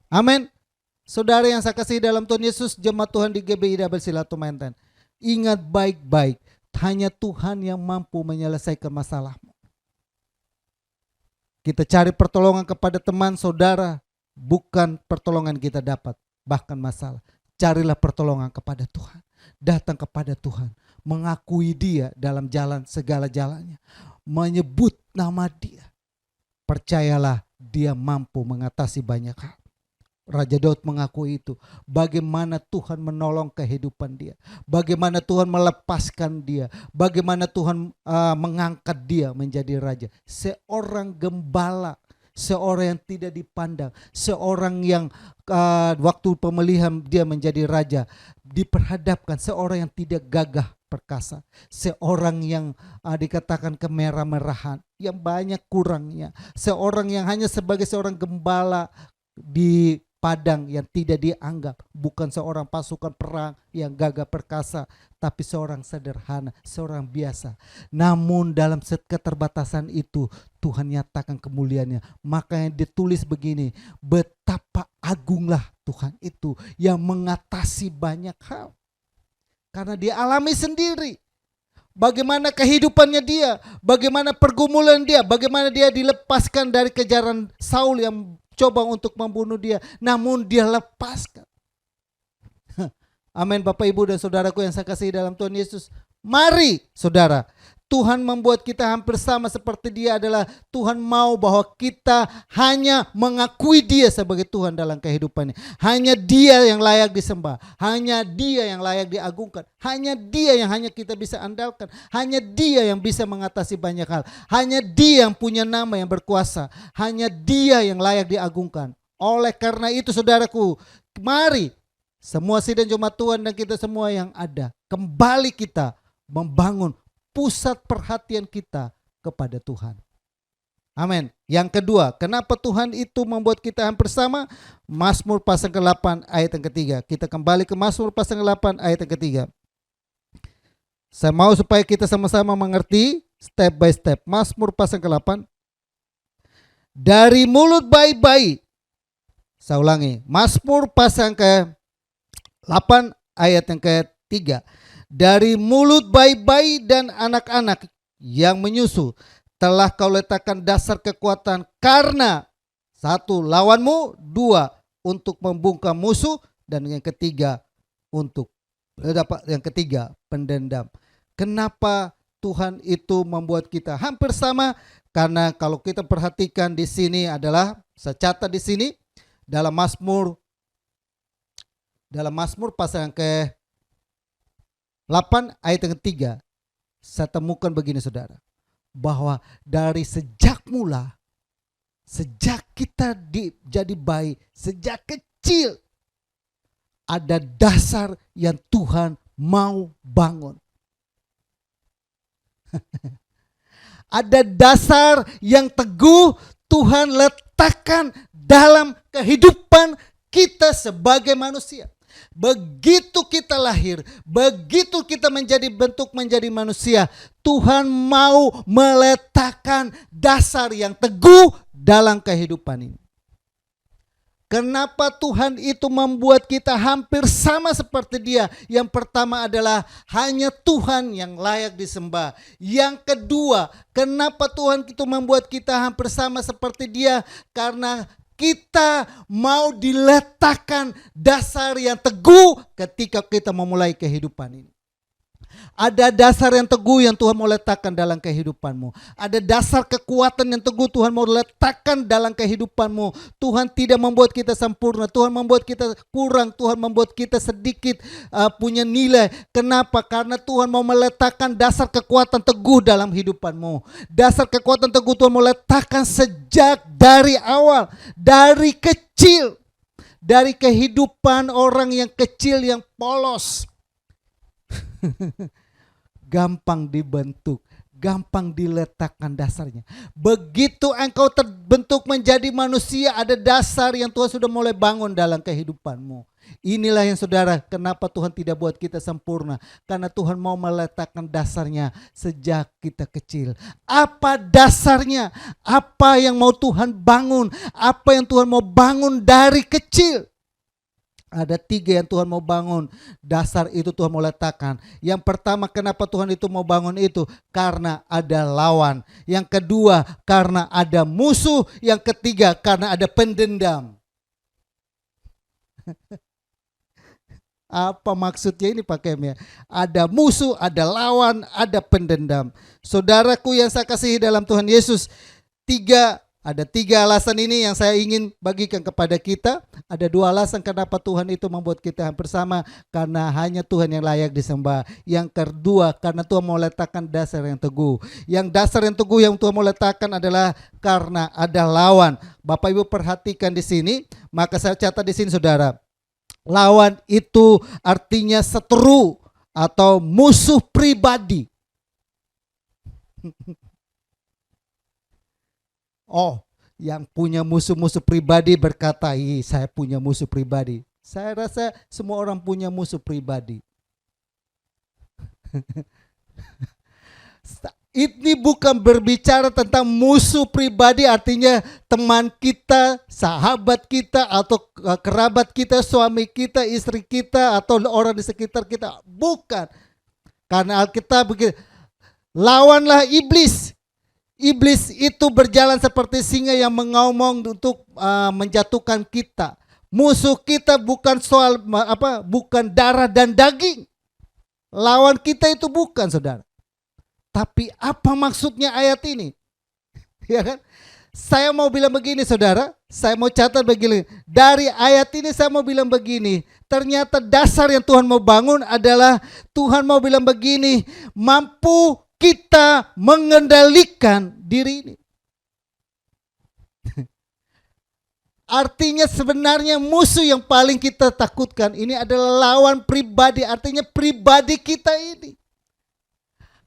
Amin. Saudara yang saya kasih dalam Tuhan Yesus, jemaat Tuhan di GBI Double Silatumanten, ingat baik-baik, hanya Tuhan yang mampu menyelesaikan masalahmu. Kita cari pertolongan kepada teman, saudara, bukan pertolongan kita dapat, bahkan masalah. Carilah pertolongan kepada Tuhan, datang kepada Tuhan, mengakui Dia dalam jalan segala jalannya, menyebut nama Dia. Percayalah, Dia mampu mengatasi banyak hal. Raja Daud mengakui itu. Bagaimana Tuhan menolong kehidupan dia. Bagaimana Tuhan melepaskan dia. Bagaimana Tuhan mengangkat dia menjadi raja. Seorang gembala. Seorang yang tidak dipandang. Seorang yang waktu pemilihan dia menjadi raja. Diperhadapkan seorang yang tidak gagah perkasa. Seorang yang dikatakan kemerah-merahan. Yang banyak kurangnya. Seorang yang hanya sebagai seorang gembala di padang yang tidak dianggap, bukan seorang pasukan perang yang gagah perkasa, tapi seorang sederhana, seorang biasa. Namun dalam keterbatasan itu Tuhan nyatakan kemuliaannya. Makanya ditulis begini, betapa agunglah Tuhan itu yang mengatasi banyak hal. Karena dia alami sendiri. Bagaimana kehidupannya dia, bagaimana pergumulan dia, bagaimana dia dilepaskan dari kejaran Saul yang coba untuk membunuh dia, namun dia lepaskan. Amin. Bapak, Ibu dan saudaraku yang saya kasih dalam Tuhan Yesus, mari saudara, Tuhan membuat kita hampir sama seperti Dia adalah Tuhan mau bahwa kita hanya mengakui Dia sebagai Tuhan dalam kehidupannya. Hanya Dia yang layak disembah, hanya Dia yang layak diagungkan, hanya Dia yang hanya kita bisa andalkan, hanya Dia yang bisa mengatasi banyak hal, hanya Dia yang punya nama yang berkuasa, hanya Dia yang layak diagungkan. Oleh karena itu saudaraku, mari semua sidang jemaat Tuhan dan kita semua yang ada, kembali kita membangun pusat perhatian kita kepada Tuhan. Amin. Yang kedua, kenapa Tuhan itu membuat kita hampir sama? Mazmur pasal ke-8 ayat yang ketiga. Kita kembali ke Mazmur pasal ke-8 ayat yang ketiga. Saya mau supaya kita sama-sama mengerti step by step. Mazmur pasal ke-8. Dari mulut bayi-bayi. Saya ulangi. Mazmur pasal ke-8 ayat yang ketiga. Dari mulut bayi-bayi dan anak-anak yang menyusu telah kau letakkan dasar kekuatan, karena satu, lawanmu, dua, untuk membungkam musuh, dan yang ketiga pendendam. Kenapa Tuhan itu membuat kita hampir sama? Karena kalau kita perhatikan di sini adalah, saya catat di sini dalam Mazmur pasal yang ke 8 ayat yang ketiga, saya temukan begini saudara, bahwa dari sejak mula, sejak kita jadi bayi, sejak kecil, ada dasar yang Tuhan mau bangun. Ada dasar yang teguh Tuhan letakkan dalam kehidupan kita sebagai manusia. Begitu kita lahir, begitu kita menjadi manusia, Tuhan mau meletakkan dasar yang teguh dalam kehidupan ini. Kenapa Tuhan itu membuat kita hampir sama seperti Dia? Yang pertama adalah hanya Tuhan yang layak disembah. Yang kedua, kenapa Tuhan itu membuat kita hampir sama seperti Dia? Karena kita mau diletakkan dasar yang teguh ketika kita memulai kehidupan ini. Ada dasar yang teguh yang Tuhan mau letakkan dalam kehidupanmu. Ada dasar kekuatan yang teguh Tuhan mau letakkan dalam kehidupanmu. Tuhan tidak membuat kita sempurna. Tuhan membuat kita kurang. Tuhan membuat kita sedikit punya nilai. Kenapa? Karena Tuhan mau meletakkan dasar kekuatan teguh dalam hidupanmu. Dasar kekuatan teguh Tuhan mau letakkan sejak dari awal. Dari kecil. Dari kehidupan orang yang kecil yang polos. Gampang dibentuk, gampang diletakkan dasarnya. Begitu engkau terbentuk menjadi manusia, ada dasar yang Tuhan sudah mulai bangun dalam kehidupanmu. Inilah yang saudara, kenapa Tuhan tidak buat kita sempurna. Karena Tuhan mau meletakkan dasarnya sejak kita kecil. Apa dasarnya? Apa yang mau Tuhan bangun? Apa yang Tuhan mau bangun dari kecil? Ada 3 yang Tuhan mau bangun. Dasar itu Tuhan mau letakkan. Yang pertama, kenapa Tuhan itu mau bangun itu? Karena ada lawan. Yang kedua, karena ada musuh. Yang ketiga, karena ada pendendam. Apa maksudnya ini Pak Kem ya? Ada musuh, ada lawan, ada pendendam. Saudaraku yang saya kasihi dalam Tuhan Yesus, ada 3 alasan ini yang saya ingin bagikan kepada kita. Ada 2 alasan kenapa Tuhan itu membuat kita hampir sama. Karena hanya Tuhan yang layak disembah. Yang kedua, karena Tuhan mau letakkan dasar yang teguh. Yang dasar yang teguh yang Tuhan mau letakkan adalah karena ada lawan. Bapak Ibu perhatikan di sini, maka saya catat di sini saudara. Lawan itu artinya seteru atau musuh pribadi. Oh, yang punya musuh-musuh pribadi berkata, saya punya musuh pribadi. Saya rasa semua orang punya musuh pribadi. Ini bukan berbicara tentang musuh pribadi, artinya teman kita, sahabat kita, atau kerabat kita, suami kita, istri kita, atau orang di sekitar kita. Bukan. Karena Alkitab begitu, lawanlah iblis. Iblis itu berjalan seperti singa yang mengaumong untuk menjatuhkan kita. Musuh kita bukan bukan darah dan daging. Lawan kita itu bukan saudara. Tapi apa maksudnya ayat ini? Ya kan? Saya mau bilang begini saudara, saya mau catat begini. Dari ayat ini saya mau bilang begini, ternyata dasar yang Tuhan mau bangun adalah Tuhan mau bilang begini, mampu kita mengendalikan diri ini. Artinya sebenarnya musuh yang paling kita takutkan ini adalah lawan pribadi, artinya pribadi kita ini.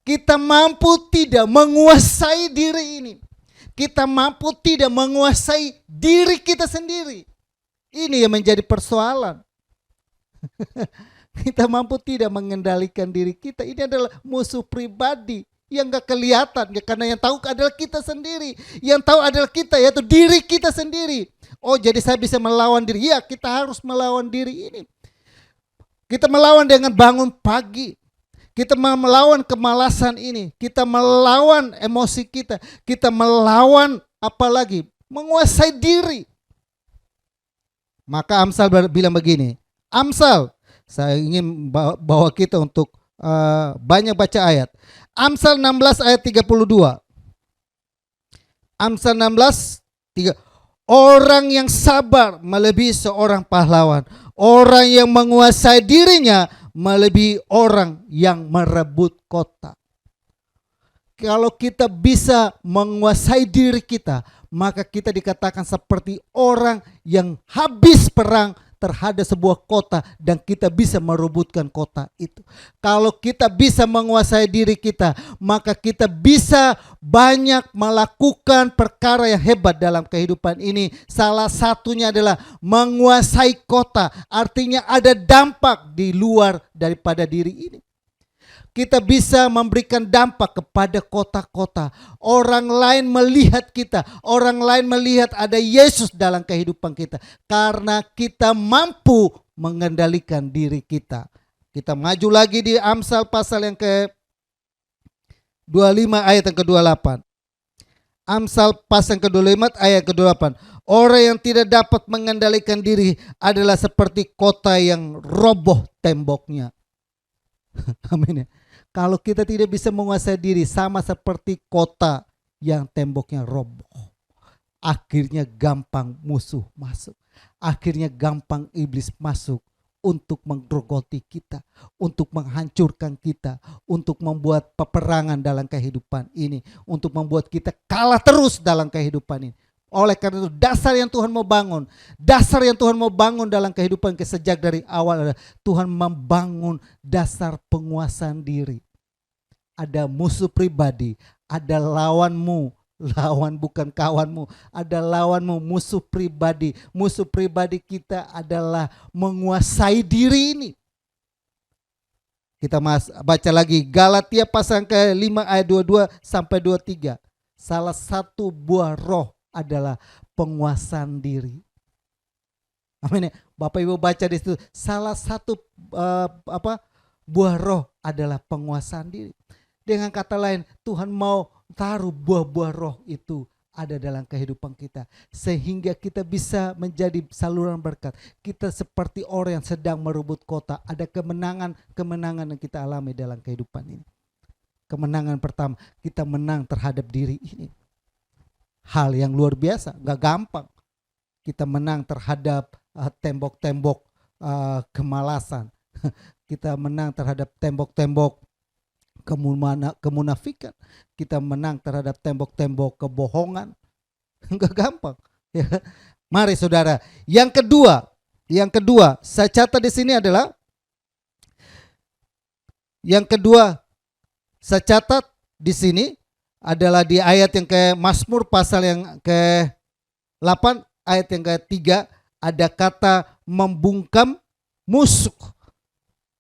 Kita mampu tidak menguasai diri ini. Kita mampu tidak menguasai diri kita sendiri. Ini yang menjadi persoalan. Kita mampu tidak mengendalikan diri kita. Ini adalah musuh pribadi yang gak kelihatan. Karena yang tahu adalah kita sendiri. Yang tahu adalah kita, yaitu diri kita sendiri. Oh, jadi saya bisa melawan diri. Ya, kita harus melawan diri ini. Kita melawan dengan bangun pagi. Kita melawan kemalasan ini. Kita melawan emosi kita. Kita melawan apalagi? Menguasai diri. Maka Amsal bilang begini. Amsal, saya ingin bawa kita untuk banyak baca ayat. Amsal 16 ayat 32. Amsal 16, 3. Orang yang sabar melebihi seorang pahlawan. Orang yang menguasai dirinya melebihi orang yang merebut kota. Kalau kita bisa menguasai diri kita, maka kita dikatakan seperti orang yang habis perang terhadap sebuah kota dan kita bisa merebutkan kota itu. Kalau kita bisa menguasai diri kita, maka kita bisa banyak melakukan perkara yang hebat dalam kehidupan ini. Salah satunya adalah menguasai kota, artinya ada dampak di luar daripada diri ini. Kita bisa memberikan dampak kepada kota-kota. Orang lain melihat kita. Orang lain melihat ada Yesus dalam kehidupan kita. Karena kita mampu mengendalikan diri kita. Kita maju lagi di Amsal pasal yang ke-25 ayat yang ke-28. Amsal pasal yang ke-25 ayat ke-28. Orang yang tidak dapat mengendalikan diri adalah seperti kota yang roboh temboknya. Amin ya. Kalau kita tidak bisa menguasai diri, sama seperti kota yang temboknya roboh. Akhirnya gampang musuh masuk. Akhirnya gampang iblis masuk untuk menggerogoti kita, untuk menghancurkan kita, untuk membuat peperangan dalam kehidupan ini, untuk membuat kita kalah terus dalam kehidupan ini. Oleh karena itu dasar yang Tuhan mau bangun, dasar yang Tuhan mau bangun dalam kehidupan kita sejak dari awal adalah Tuhan membangun dasar penguasaan diri. Ada musuh pribadi, ada lawanmu, lawan bukan kawanmu, ada lawanmu, musuh pribadi. Musuh pribadi kita adalah menguasai diri ini. Kita baca lagi Galatia pasal ke-5 ayat 22 sampai 23. Salah satu buah roh adalah penguasaan diri. Amin. Bapak Ibu baca di situ, salah satu buah roh adalah penguasaan diri. Dengan kata lain, Tuhan mau taruh buah-buah roh itu ada dalam kehidupan kita, sehingga kita bisa menjadi saluran berkat. Kita seperti orang yang sedang merebut kota. Ada kemenangan yang kita alami dalam kehidupan ini. Kemenangan pertama, kita menang terhadap diri ini. Hal yang luar biasa, gak gampang. Kita menang terhadap tembok-tembok kemalasan. Kita menang terhadap tembok-tembok kemunafikan. Kita menang terhadap tembok-tembok kebohongan. Gak gampang. Ya. Mari saudara. Yang kedua, saya catat di sini adalah yang kedua, saya catat di sini adalah di ayat yang ke Mazmur pasal yang ke-8 ayat yang ke-3 ada kata membungkam musuh.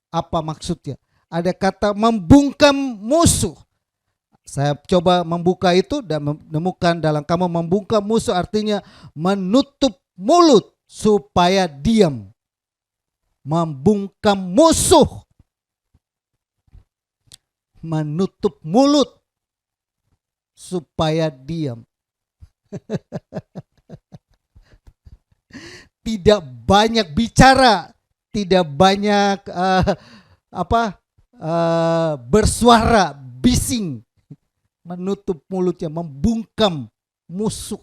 Apa maksudnya? Ada kata membungkam musuh. Saya coba membuka itu dan menemukan dalam kamu membungkam musuh artinya menutup mulut supaya diam. Membungkam musuh. Menutup mulut supaya diam. Tidak banyak bicara, tidak banyak bersuara, bising. menutup mulutnya, membungkam musuh.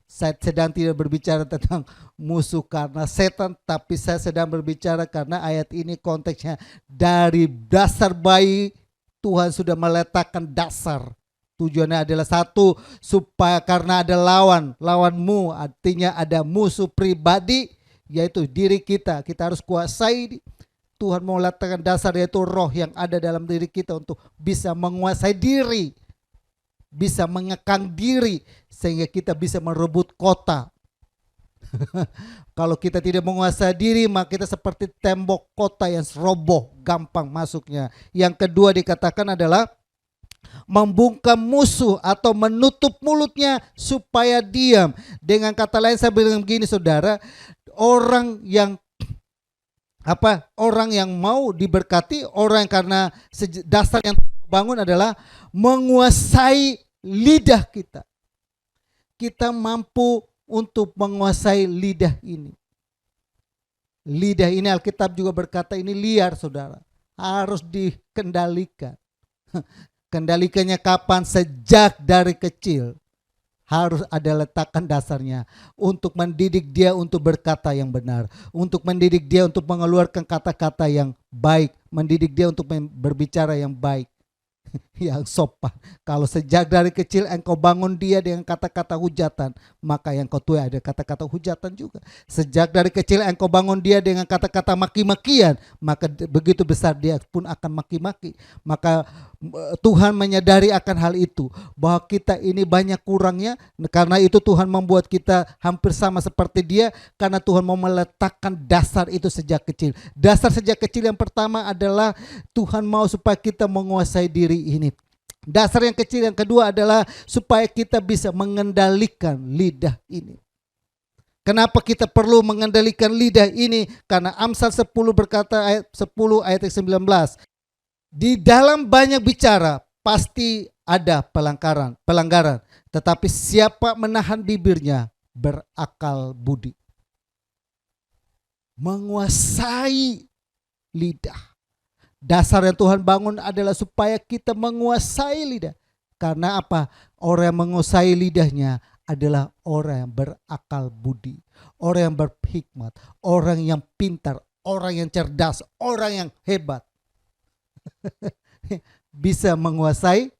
Saya sedang tidak berbicara tentang musuh karena setan, tapi saya sedang berbicara karena ayat ini konteksnya dari dasar bayi Tuhan sudah meletakkan dasar. Tujuannya adalah satu, supaya karena ada lawanmu artinya ada musuh pribadi, yaitu diri kita. Kita harus kuasai. Tuhan mau letakkan dasar, yaitu roh yang ada dalam diri kita untuk bisa menguasai diri, bisa mengekang diri, sehingga kita bisa merebut kota. Kalau kita tidak menguasai diri, maka kita seperti tembok kota yang roboh, gampang masuknya. Yang kedua dikatakan adalah membungkam musuh atau menutup mulutnya supaya diam. Dengan kata lain saya bilang begini saudara, orang yang mau diberkati, orang yang karena dasar yang bangun adalah menguasai lidah kita. Kita mampu untuk menguasai lidah ini. Lidah ini Alkitab juga berkata ini liar saudara, harus dikendalikan. Kendalikannya kapan? Sejak dari kecil. Harus ada letakkan dasarnya untuk mendidik dia untuk berkata yang benar, untuk mendidik dia untuk mengeluarkan kata-kata yang baik, mendidik dia untuk berbicara yang baik, yang sopan. Kalau sejak dari kecil engkau bangun dia dengan kata-kata hujatan, maka yang kau tuai ada kata-kata hujatan juga. Sejak dari kecil engkau bangun dia dengan kata-kata maki-makian, maka begitu besar dia pun akan maki-maki. Maka Tuhan menyadari akan hal itu, bahwa kita ini banyak kurangnya. Karena itu Tuhan membuat kita hampir sama seperti dia, karena Tuhan mau meletakkan dasar itu sejak kecil. Dasar sejak kecil yang pertama adalah Tuhan mau supaya kita menguasai diri ini. Dasar yang kecil yang kedua adalah supaya kita bisa mengendalikan lidah ini. Kenapa kita perlu mengendalikan lidah ini? Karena Amsal 10 berkata, ayat 10 ayat 19, di dalam banyak bicara pasti ada pelanggaran, tetapi siapa menahan bibirnya berakal budi. Menguasai lidah. Dasar yang Tuhan bangun adalah supaya kita menguasai lidah. Karena apa? Orang yang menguasai lidahnya adalah orang yang berakal budi, orang yang berhikmat, orang yang pintar, orang yang cerdas, orang yang hebat. Bisa menguasai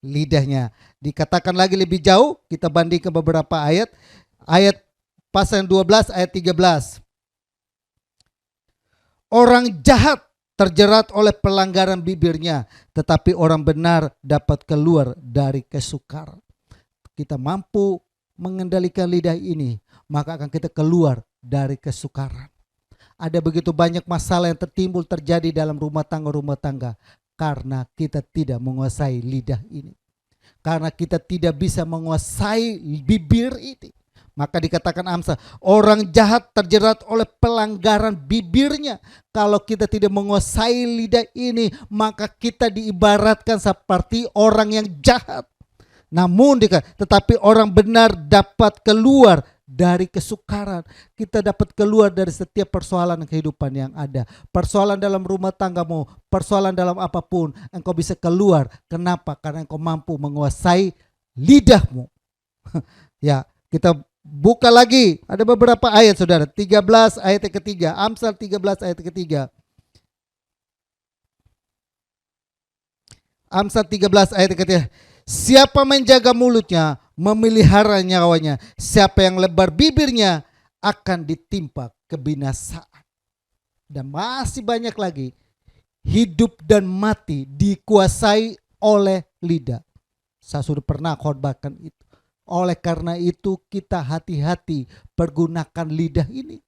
lidahnya. Dikatakan lagi lebih jauh, kita bandingkan beberapa ayat. Ayat pasal 12 ayat 13. Orang jahat terjerat oleh pelanggaran bibirnya, tetapi orang benar dapat keluar dari kesukaran. Kita mampu mengendalikan lidah ini, maka akan kita keluar dari kesukaran. Ada begitu banyak masalah yang terjadi dalam rumah tangga karena kita tidak menguasai lidah ini. Karena kita tidak bisa menguasai bibir ini. Maka dikatakan Amsal, orang jahat terjerat oleh pelanggaran bibirnya. Kalau kita tidak menguasai lidah ini, maka kita diibaratkan seperti orang yang jahat. Namun tetapi orang benar dapat keluar dari kesukaran. Kita dapat keluar dari setiap persoalan kehidupan yang ada. Persoalan dalam rumah tanggamu, persoalan dalam apapun, engkau bisa keluar. Kenapa? Karena engkau mampu menguasai lidahmu. Ya, kita buka lagi. Ada beberapa ayat saudara. 13 ayat ketiga. Amsal 13 ayat ketiga. Amsal 13 ayat ketiga. Siapa menjaga mulutnya, memelihara nyawanya. Siapa yang lebar bibirnya akan ditimpa kebinasaan. Dan masih banyak lagi. Hidup dan mati dikuasai oleh lidah. Saya sudah pernah khotbahkan itu. Oleh karena itu kita hati-hati pergunakan lidah ini.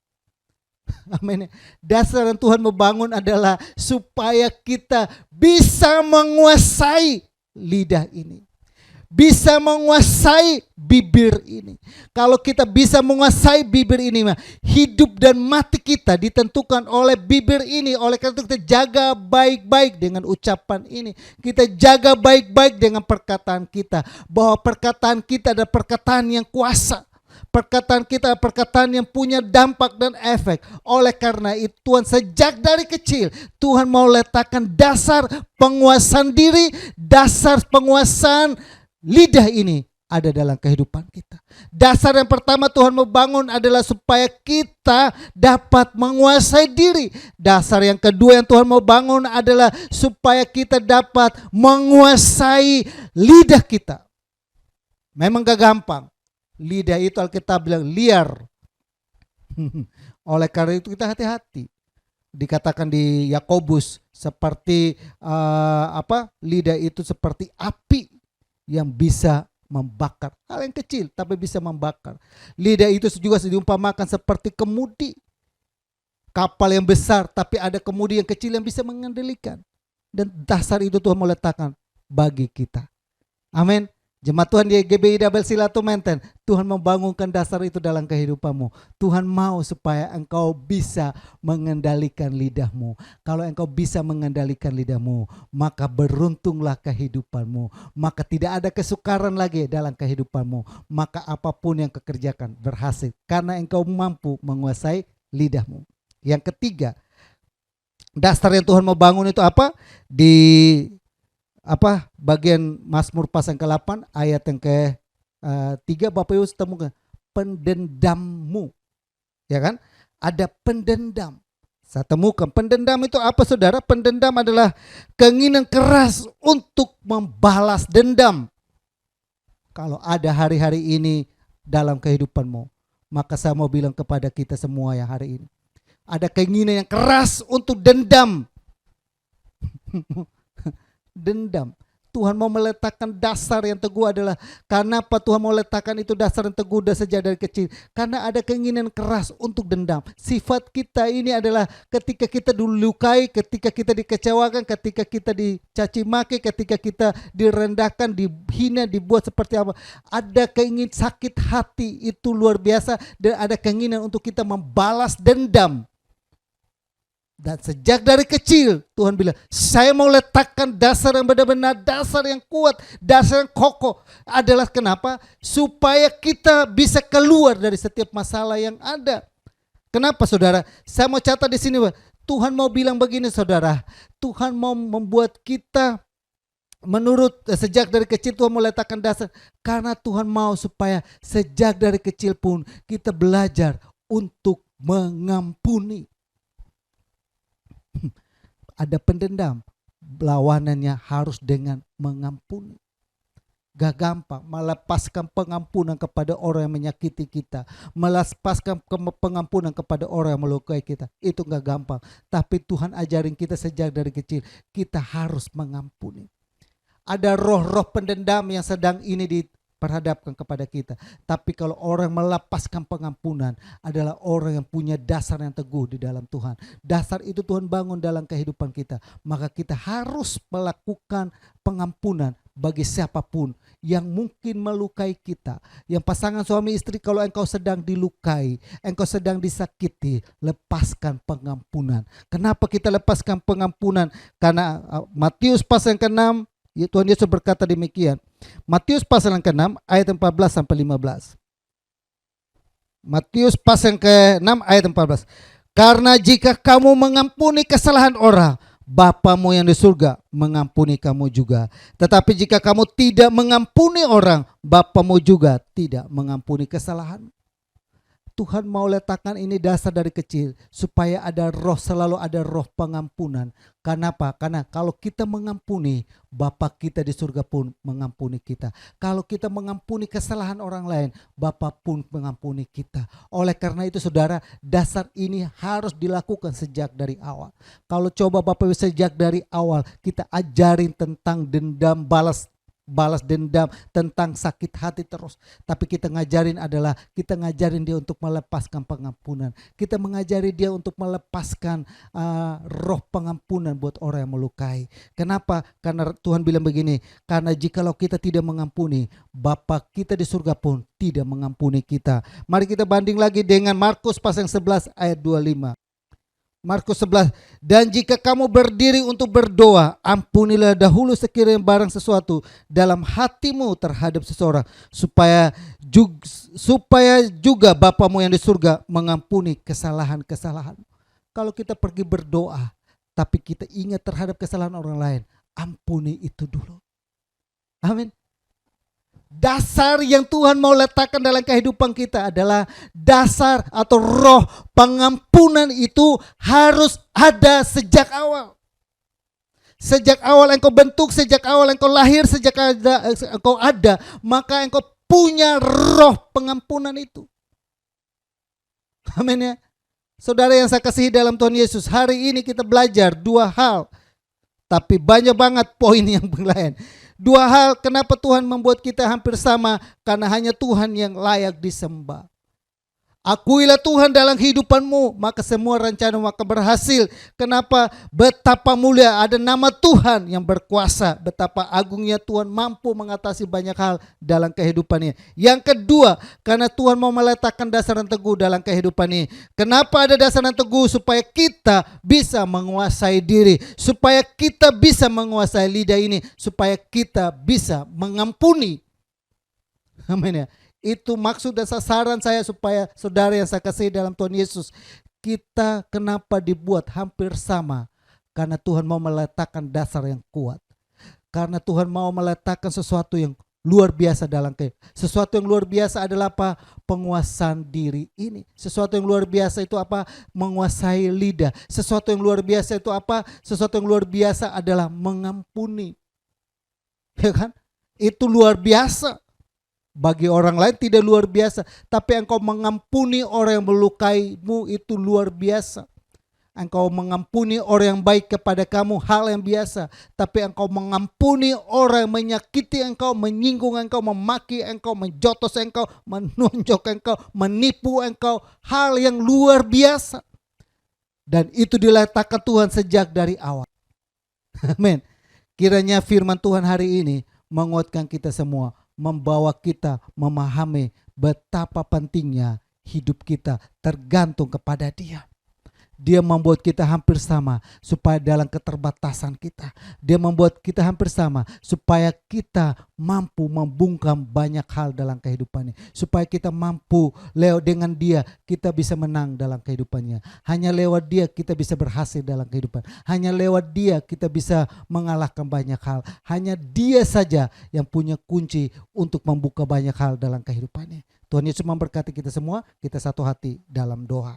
Amin. Dasar yang Tuhan membangun adalah supaya kita bisa menguasai lidah ini. Bisa menguasai bibir ini. Kalau kita bisa menguasai bibir ini, hidup dan mati kita ditentukan oleh bibir ini. Oleh karena itu kita jaga baik-baik dengan ucapan ini. Kita jaga baik-baik dengan perkataan kita. Bahwa perkataan kita adalah perkataan yang kuasa. Perkataan kita perkataan yang punya dampak dan efek. Oleh karena itu Tuhan sejak dari kecil Tuhan mau letakkan dasar penguasaan diri, dasar penguasaan lidah ini ada dalam kehidupan kita. Dasar yang pertama Tuhan mau bangun adalah supaya kita dapat menguasai diri. Dasar yang kedua yang Tuhan mau bangun adalah supaya kita dapat menguasai lidah kita. Memang gak gampang. Lidah itu Alkitab bilang liar. Oleh karena itu kita hati-hati. Dikatakan di Yakobus seperti lidah itu seperti api yang bisa membakar. Hal yang kecil tapi bisa membakar. Lidah itu juga diumpamakan seperti kemudi. Kapal yang besar tapi ada kemudi yang kecil yang bisa mengendalikan. Dan dasar itu Tuhan mau letakkan bagi kita. Amin. Jemaat Tuhan di GBI Double Silatu Menten, Tuhan membangunkan dasar itu dalam kehidupanmu. Tuhan mau supaya engkau bisa mengendalikan lidahmu. Kalau engkau bisa mengendalikan lidahmu, maka beruntunglah kehidupanmu. Maka tidak ada kesukaran lagi dalam kehidupanmu. Maka apapun yang kau kerjakan berhasil karena engkau mampu menguasai lidahmu. Yang ketiga, dasar yang Tuhan mau bangun itu apa? Bagian Mazmur pasal ke-8 ayat yang ke-3 Bapak Ibu temukan pendendammu. Ya kan? Ada pendendam. Saya temukan pendendam itu apa saudara? Pendendam adalah keinginan keras untuk membalas dendam. Kalau ada hari-hari ini dalam kehidupanmu, maka saya mau bilang kepada kita semua yang hari ini, ada keinginan yang keras untuk dendam. Dendam. Tuhan mau meletakkan dasar yang teguh adalah karena apa Tuhan mau letakkan itu dasar yang teguh dan sejak dari kecil? Karena ada keinginan keras untuk dendam. Sifat kita ini adalah ketika kita dilukai, ketika kita dikecewakan, ketika kita dicaci maki, ketika kita direndahkan, dihina, dibuat seperti apa. Ada keinginan sakit hati itu luar biasa dan ada keinginan untuk kita membalas dendam. Dan sejak dari kecil Tuhan bilang, saya mau letakkan dasar yang benar-benar, dasar yang kuat, dasar yang kokoh. Adalah kenapa? Supaya kita bisa keluar dari setiap masalah yang ada. Kenapa saudara? Saya mau catat di sini, Tuhan mau bilang begini saudara. Tuhan mau membuat kita sejak dari kecil Tuhan mau letakkan dasar. Karena Tuhan mau supaya sejak dari kecil pun kita belajar untuk mengampuni. Ada pendendam, lawanannya harus dengan mengampuni. Gak gampang melepaskan pengampunan kepada orang yang menyakiti kita, melepaskan pengampunan kepada orang yang melukai kita. Itu gak gampang. Tapi Tuhan ajarin kita sejak dari kecil, kita harus mengampuni. Ada roh-roh pendendam yang sedang ini diperhadapkan kepada kita. Tapi kalau orang melepaskan pengampunan adalah orang yang punya dasar yang teguh di dalam Tuhan. Dasar itu Tuhan bangun dalam kehidupan kita. Maka kita harus melakukan pengampunan bagi siapapun yang mungkin melukai kita. Yang pasangan suami istri, kalau engkau sedang dilukai, engkau sedang disakiti, lepaskan pengampunan. Kenapa kita lepaskan pengampunan? Karena Matius pasal yang ke-6, Tuhan Yesus berkata demikian. Matius pasal yang ke-6 ayat 14 sampai 15. Matius pasal yang ke-6 ayat 14. Karena jika kamu mengampuni kesalahan orang, Bapamu yang di surga mengampuni kamu juga. Tetapi jika kamu tidak mengampuni orang, Bapamu juga tidak mengampuni kesalahan. Tuhan mau letakkan ini dasar dari kecil supaya ada roh, selalu ada roh pengampunan. Kenapa? Karena kalau kita mengampuni, Bapa kita di surga pun mengampuni kita. Kalau kita mengampuni kesalahan orang lain, Bapa pun mengampuni kita. Oleh karena itu saudara, dasar ini harus dilakukan sejak dari awal. Kalau coba Bapak sejak dari awal kita ajarin tentang dendam, balas dendam, tentang sakit hati terus. Tapi kita ngajarin dia untuk melepaskan pengampunan. Kita mengajari dia untuk melepaskan roh pengampunan buat orang yang melukai. Kenapa? Karena Tuhan bilang begini, karena jikalau kita tidak mengampuni, Bapa kita di surga pun tidak mengampuni kita. Mari kita banding lagi dengan Markus pasal 11 ayat 25. Markus 11, dan jika kamu berdiri untuk berdoa, ampunilah dahulu sekiranya barang sesuatu dalam hatimu terhadap seseorang, supaya juga Bapamu yang di surga mengampuni kesalahan-kesalahan. Kalau kita pergi berdoa, tapi kita ingat terhadap kesalahan orang lain, ampuni itu dulu. Amin. Dasar yang Tuhan mau letakkan dalam kehidupan kita adalah dasar atau roh pengampunan itu harus ada sejak awal. Sejak awal engkau bentuk, sejak awal engkau lahir, sejak engkau ada, maka engkau punya roh pengampunan itu. Amin ya. Saudara yang saya kasihi dalam Tuhan Yesus, hari ini kita belajar dua hal. Tapi banyak banget poin yang lain. Dua hal kenapa Tuhan membuat kita hampir sama, karena hanya Tuhan yang layak disembah. Akuilah Tuhan dalam kehidupanmu, maka semua rencanamu akan berhasil. Kenapa? Betapa mulia ada nama Tuhan yang berkuasa. Betapa agungnya Tuhan mampu mengatasi banyak hal dalam kehidupannya. Yang kedua, karena Tuhan mau meletakkan dasar yang teguh dalam kehidupan ini. Kenapa ada dasar yang teguh? Supaya kita bisa menguasai diri. Supaya kita bisa menguasai lidah ini. Supaya kita bisa mengampuni. Amin ya. Itu maksud dan sasaran saya, supaya saudara yang saya kasih dalam Tuhan Yesus, kita kenapa dibuat hampir sama? Karena Tuhan mau meletakkan dasar yang kuat. Karena Tuhan mau meletakkan sesuatu yang luar biasa dalam kehidupan. Sesuatu yang luar biasa adalah apa? Penguasaan diri ini. Sesuatu yang luar biasa itu apa? Menguasai lidah. Sesuatu yang luar biasa itu apa? Sesuatu yang luar biasa adalah mengampuni. Ya kan? Itu luar biasa. Bagi orang lain tidak luar biasa, tapi engkau mengampuni orang yang melukaimu itu luar biasa. Engkau mengampuni orang yang baik kepada kamu, hal yang biasa. Tapi engkau mengampuni orang yang menyakiti engkau, menyinggung engkau, memaki engkau, menjotos engkau, menonjok engkau, menipu engkau, hal yang luar biasa. Dan itu diletakkan Tuhan sejak dari awal. Amin. Kiranya firman Tuhan hari ini menguatkan kita semua, membawa kita memahami betapa pentingnya hidup kita tergantung kepada Dia. Dia membuat kita hampir sama supaya dalam keterbatasan kita. Dia membuat kita hampir sama supaya kita mampu membungkam banyak hal dalam kehidupannya. Supaya kita mampu lewat dengan Dia kita bisa menang dalam kehidupannya. Hanya lewat Dia kita bisa berhasil dalam kehidupan. Hanya lewat Dia kita bisa mengalahkan banyak hal. Hanya Dia saja yang punya kunci untuk membuka banyak hal dalam kehidupannya. Tuhan Yesus memberkati kita semua. Kita satu hati dalam doa.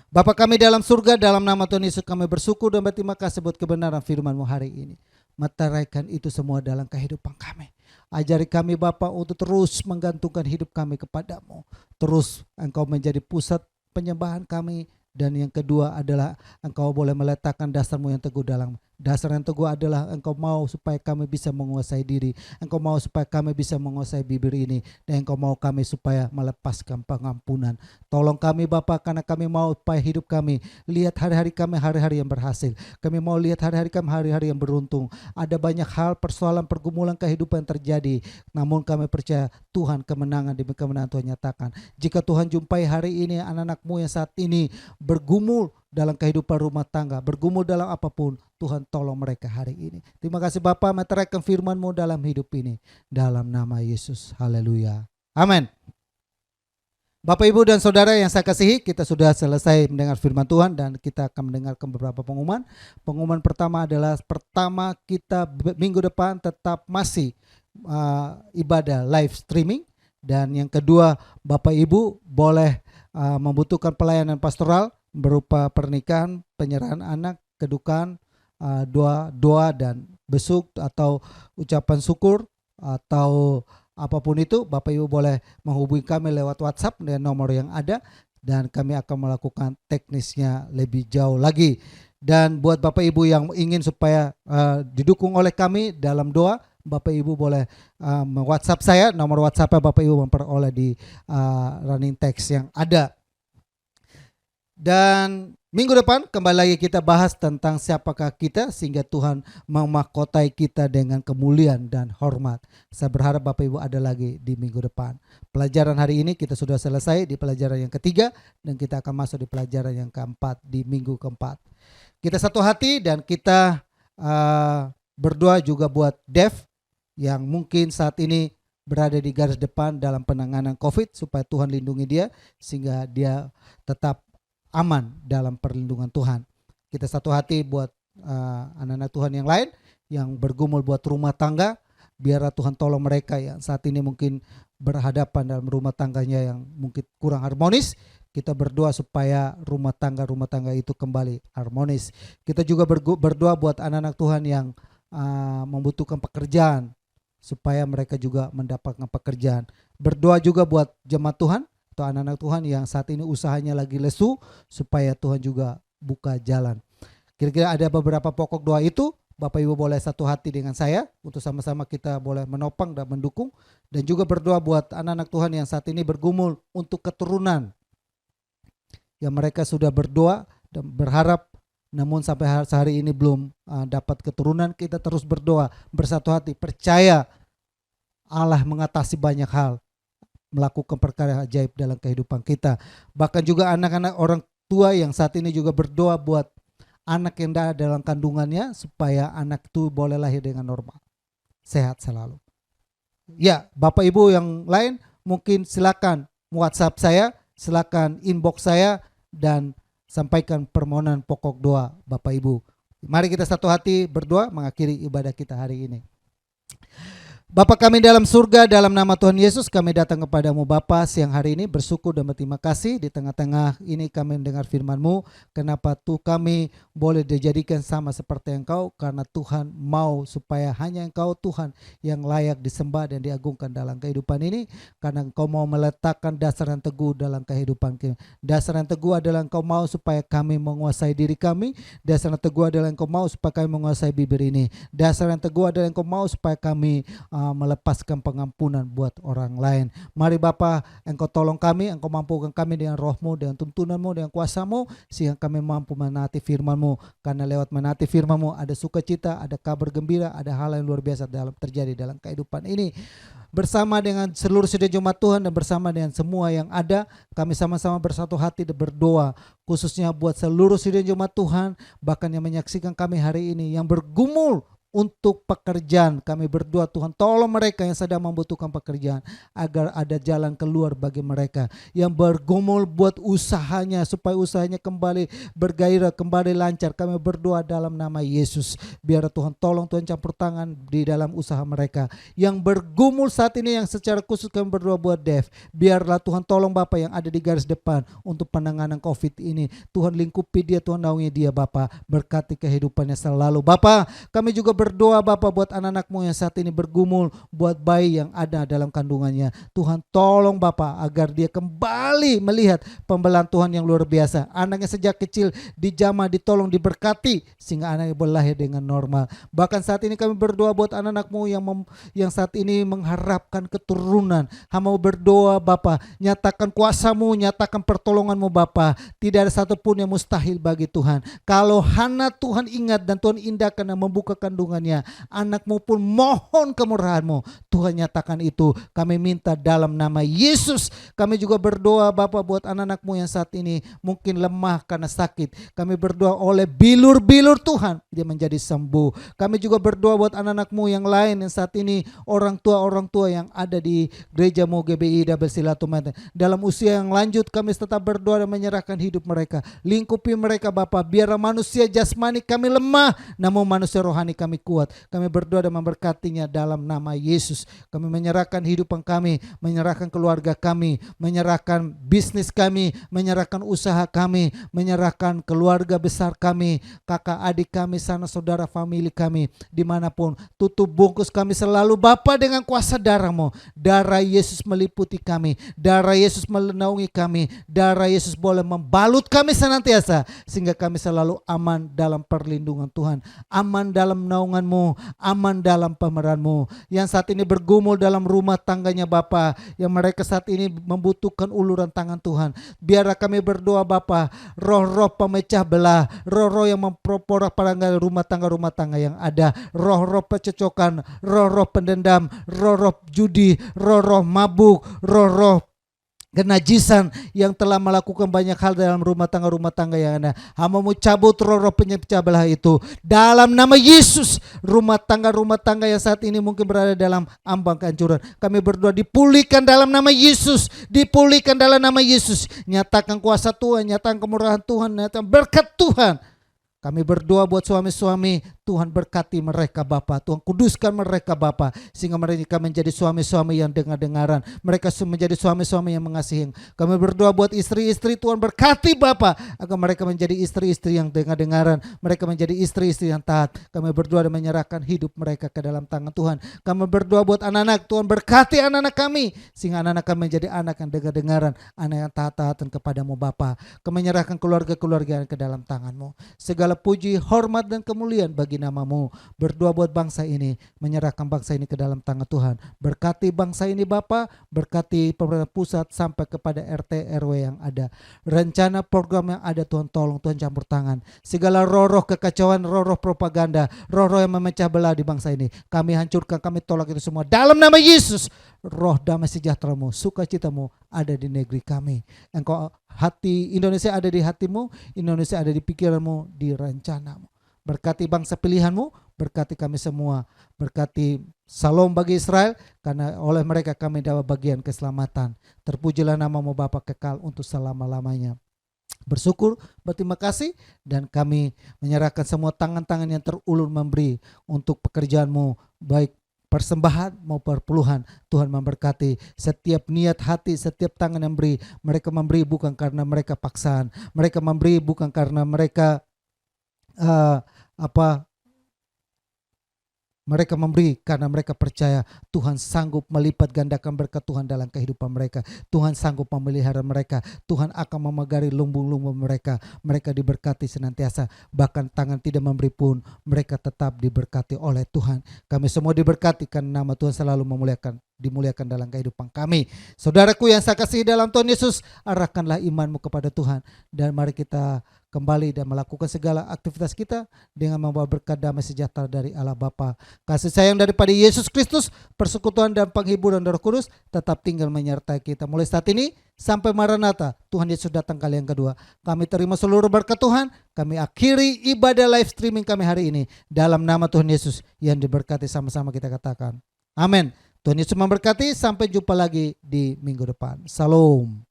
Bapa kami dalam surga, dalam nama Tuhan Yesus kami bersyukur dan berterima kasih buat kebenaran firman-Mu hari ini. Meteraikan itu semua dalam kehidupan kami. Ajari kami Bapa untuk terus menggantungkan hidup kami kepadamu. Terus Engkau menjadi pusat penyembahan kami. Dan yang kedua adalah Engkau boleh meletakkan dasar-Mu yang teguh dalam. Dasar yang teguh adalah Engkau mau supaya kami bisa menguasai diri. Engkau mau supaya kami bisa menguasai bibir ini. Dan Engkau mau kami supaya melepaskan pengampunan. Tolong kami Bapa, karena kami mau supaya hidup kami, lihat hari-hari kami hari-hari yang berhasil. Kami mau lihat hari-hari kami hari-hari yang beruntung. Ada banyak hal, persoalan, pergumulan kehidupan yang terjadi. Namun kami percaya Tuhan kemenangan demi kemenangan Tuhan nyatakan. Jika Tuhan jumpai hari ini anak-anak-Mu yang saat ini bergumul dalam kehidupan rumah tangga, bergumul dalam apapun, Tuhan tolong mereka hari ini. Terima kasih Bapa, meteraikan firman-Mu dalam hidup ini. Dalam nama Yesus, haleluya, amin. Bapak, Ibu, dan Saudara yang saya kasihi, kita sudah selesai mendengar firman Tuhan dan kita akan mendengarkan beberapa pengumuman. Pengumuman pertama adalah, pertama kita minggu depan tetap masih ibadah live streaming. Dan yang kedua, Bapak Ibu boleh membutuhkan pelayanan pastoral berupa pernikahan, penyerahan anak, kedukaan, doa dan besuk atau ucapan syukur atau apapun itu, Bapak Ibu boleh menghubungi kami lewat WhatsApp dengan nomor yang ada dan kami akan melakukan teknisnya lebih jauh lagi. Dan buat Bapak Ibu yang ingin supaya didukung oleh kami dalam doa, Bapak Ibu boleh WhatsApp saya, nomor WhatsApp Bapak Ibu memperoleh di running text yang ada. Dan minggu depan kembali lagi kita bahas tentang siapakah kita sehingga Tuhan memahkotai kita dengan kemuliaan dan hormat. Saya berharap Bapak Ibu ada lagi di minggu depan. Pelajaran hari ini kita sudah selesai di pelajaran yang ketiga dan kita akan masuk di pelajaran yang keempat di minggu keempat. Kita satu hati dan kita berdoa juga buat Dev yang mungkin saat ini berada di garis depan dalam penanganan COVID supaya Tuhan lindungi dia sehingga dia tetap aman dalam perlindungan Tuhan. Kita satu hati buat anak-anak Tuhan yang lain yang bergumul buat rumah tangga, biarlah Tuhan tolong mereka yang saat ini mungkin berhadapan dalam rumah tangganya yang mungkin kurang harmonis. Kita berdoa supaya rumah tangga itu kembali harmonis. Kita juga berdoa buat anak-anak Tuhan yang membutuhkan pekerjaan supaya mereka juga mendapatkan pekerjaan. Berdoa juga buat jemaat Tuhan atau anak-anak Tuhan yang saat ini usahanya lagi lesu supaya Tuhan juga buka jalan. Kira-kira ada beberapa pokok doa itu. Bapak Ibu boleh satu hati dengan saya untuk sama-sama kita boleh menopang dan mendukung. Dan juga berdoa buat anak-anak Tuhan yang saat ini bergumul untuk keturunan. Yang mereka sudah berdoa dan berharap namun sampai hari ini belum dapat keturunan. Kita terus berdoa bersatu hati, percaya Allah mengatasi banyak hal, melakukan perkara ajaib dalam kehidupan kita. Bahkan juga anak-anak orang tua yang saat ini juga berdoa buat anak yang ada dalam kandungannya supaya anak itu boleh lahir dengan normal, sehat selalu. Ya, Bapak Ibu yang lain mungkin silakan WhatsApp saya, silakan inbox saya dan sampaikan permohonan pokok doa Bapak Ibu. Mari kita satu hati berdoa mengakhiri ibadah kita hari ini. Bapa kami dalam surga, dalam nama Tuhan Yesus kami datang kepadamu Bapa siang hari ini bersyukur dan berterima kasih di tengah-tengah ini kami mendengar firman-Mu. Kenapa Tuhan kami boleh dijadikan sama seperti Engkau, karena Tuhan mau supaya hanya Engkau Tuhan yang layak disembah dan diagungkan dalam kehidupan ini, karena Engkau mau meletakkan dasar yang teguh dalam kehidupan kami. Dasar yang teguh adalah Engkau mau supaya kami menguasai diri kami, dasar yang teguh adalah Engkau mau supaya kami menguasai bibir ini, dasar yang teguh adalah Engkau mau supaya kami melepaskan pengampunan buat orang lain. Mari Bapa, Engkau tolong kami, Engkau mampukan kami dengan roh-Mu, dengan tuntunan-Mu, dengan kuasa-Mu, sehingga kami mampu menaati firman-Mu. Karena lewat menaati firman-Mu ada sukacita, ada kabar gembira, ada hal yang luar biasa terjadi dalam kehidupan ini. Bersama dengan seluruh saudara jemaat Tuhan dan bersama dengan semua yang ada, kami sama-sama bersatu hati dan berdoa khususnya buat seluruh saudara jemaat Tuhan, bahkan yang menyaksikan kami hari ini yang bergumul untuk pekerjaan. Kami berdoa Tuhan tolong mereka yang sedang membutuhkan pekerjaan agar ada jalan keluar bagi mereka yang bergumul buat usahanya supaya usahanya kembali bergairah, kembali lancar. Kami berdoa dalam nama Yesus, biar Tuhan tolong, Tuhan campur tangan di dalam usaha mereka yang bergumul saat ini. Yang secara khusus kami berdoa buat Dev, biarlah Tuhan tolong Bapak yang ada di garis depan untuk penanganan COVID ini. Tuhan lingkupi dia, Tuhan naungi dia Bapak, berkati kehidupannya selalu Bapak. Kami juga berdoa Bapak buat anak-anak-Mu yang saat ini bergumul buat bayi yang ada dalam kandungannya. Tuhan tolong Bapak agar dia kembali melihat pembelaan Tuhan yang luar biasa. Anaknya sejak kecil dijamah, ditolong, diberkati sehingga anaknya berlahir dengan normal. Bahkan saat ini kami berdoa buat anak-anak-Mu yang saat ini mengharapkan keturunan. Hamba berdoa Bapak, nyatakan kuasa-Mu, nyatakan pertolongan-Mu Bapak. Tidak ada satupun yang mustahil bagi Tuhan. Kalau Hana Tuhan ingat dan Tuhan indahkan dan membuka kandungannya, anak-Mu pun mohon kemurahan-Mu. Tuhan nyatakan itu. Kami minta dalam nama Yesus. Kami juga berdoa Bapak buat anak-anak-Mu yang saat ini mungkin lemah karena sakit. Kami berdoa oleh bilur-bilur Tuhan dia menjadi sembuh. Kami juga berdoa buat anak-anak-Mu yang lain yang saat ini orang tua yang ada di gereja-Mu GBI Double Silaturahmi dalam usia yang lanjut. Kami tetap berdoa dan menyerahkan hidup mereka. Lingkupi mereka Bapak. Biar manusia jasmani kami lemah, namun manusia rohani kami kuat. Kami berdoa dan memberkatinya dalam nama Yesus. Kami menyerahkan hidupan kami, menyerahkan keluarga kami, menyerahkan bisnis kami, menyerahkan usaha kami, menyerahkan keluarga besar kami, kakak adik kami, sanak saudara, famili kami, dimanapun. Tutup bungkus kami selalu Bapa dengan kuasa darah-Mu. Darah Yesus meliputi kami, darah Yesus menaungi kami, darah Yesus boleh membalut kami senantiasa sehingga kami selalu aman dalam perlindungan Tuhan, aman dalam naungan naungan-Mu, aman dalam pemeran-Mu. Yang saat ini bergumul dalam rumah tangganya Bapa, yang mereka saat ini membutuhkan uluran tangan Tuhan. Biarlah kami berdoa Bapa, roh-roh pemecah belah, roh-roh yang memporak-poranda rumah tangga yang ada, roh-roh percecokan, roh-roh pendendam, roh-roh judi, roh-roh mabuk, roh-roh kenajisan yang telah melakukan banyak hal dalam rumah tangga yang ada. Hamba-Mu cabut roh-roh penyepecah belah itu dalam nama Yesus. Rumah tangga yang saat ini mungkin berada dalam ambang kehancuran, kami berdoa dipulihkan dalam nama Yesus, dipulihkan dalam nama Yesus. Nyatakan kuasa Tuhan, nyatakan kemurahan Tuhan, nyatakan berkat Tuhan. Kami berdoa buat suami-suami, Tuhan berkati mereka Bapa, Tuhan kuduskan mereka Bapa, sehingga mereka menjadi suami-suami yang dengar-dengaran, mereka menjadi suami-suami yang mengasihi. Kami berdoa buat istri-istri, Tuhan berkati Bapa, agar mereka menjadi istri-istri yang dengar-dengaran, mereka menjadi istri-istri yang taat. Kami berdoa dan menyerahkan hidup mereka ke dalam tangan Tuhan. Kami berdoa buat anak-anak, Tuhan berkati anak-anak kami, sehingga anak-anak kami menjadi anak yang dengar-dengaran, anak yang taat-taatan kepadamu Bapa. Kami menyerahkan keluarga-keluarga ke dalam tangan-Mu. Segala puji, hormat dan kemuliaan bagi nama-Mu. Berdoa buat bangsa ini, menyerahkan bangsa ini ke dalam tangan Tuhan. Berkati bangsa ini Bapa, berkati pemerintah pusat sampai kepada RT RW yang ada. Rencana program yang ada Tuhan tolong, Tuhan campur tangan. Segala roh-roh kekacauan, roh-roh propaganda, roh-roh yang memecah belah di bangsa ini, kami hancurkan, kami tolak itu semua dalam nama Yesus. Roh damai sejahtera-Mu, sukacita-Mu ada di negeri kami. Engkau, hati Indonesia ada di hati-Mu, Indonesia ada di pikiran-Mu, di rencana-Mu. Berkati bangsa pilihan-Mu, berkati kami semua, berkati Salom bagi Israel, karena oleh mereka kami dapat bagian keselamatan. Terpujilah nama-Mu Bapa kekal untuk selama-lamanya. Bersyukur, berterima kasih, dan kami menyerahkan semua tangan-tangan yang terulur memberi untuk pekerjaan-Mu, baik persembahan mau perpuluhan. Tuhan memberkati setiap niat hati, setiap tangan yang beri. Mereka memberi bukan karena mereka paksaan, mereka memberi bukan karena mereka mereka memberi karena mereka percaya Tuhan sanggup melipat gandakan berkat Tuhan dalam kehidupan mereka. Tuhan sanggup memelihara mereka. Tuhan akan memagari lumbung-lumbung mereka. Mereka diberkati senantiasa. Bahkan tangan tidak memberi pun mereka tetap diberkati oleh Tuhan. Kami semua diberkati karena nama Tuhan selalu dimuliakan dalam kehidupan kami. Saudaraku yang saya kasihi dalam Tuhan Yesus, arahkanlah imanmu kepada Tuhan. Dan mari kita kembali dan melakukan segala aktivitas kita dengan membawa berkat damai sejahtera dari Allah Bapa, kasih sayang daripada Yesus Kristus, persekutuan dan penghiburan Roh Kudus tetap tinggal menyertai kita mulai saat ini sampai Maranatha, Tuhan Yesus datang kali yang kedua. Kami terima seluruh berkat Tuhan. Kami akhiri ibadah live streaming kami hari ini dalam nama Tuhan Yesus yang diberkati. Sama-sama kita katakan amin. Tuhan Yesus memberkati. Sampai jumpa lagi di minggu depan. Salam.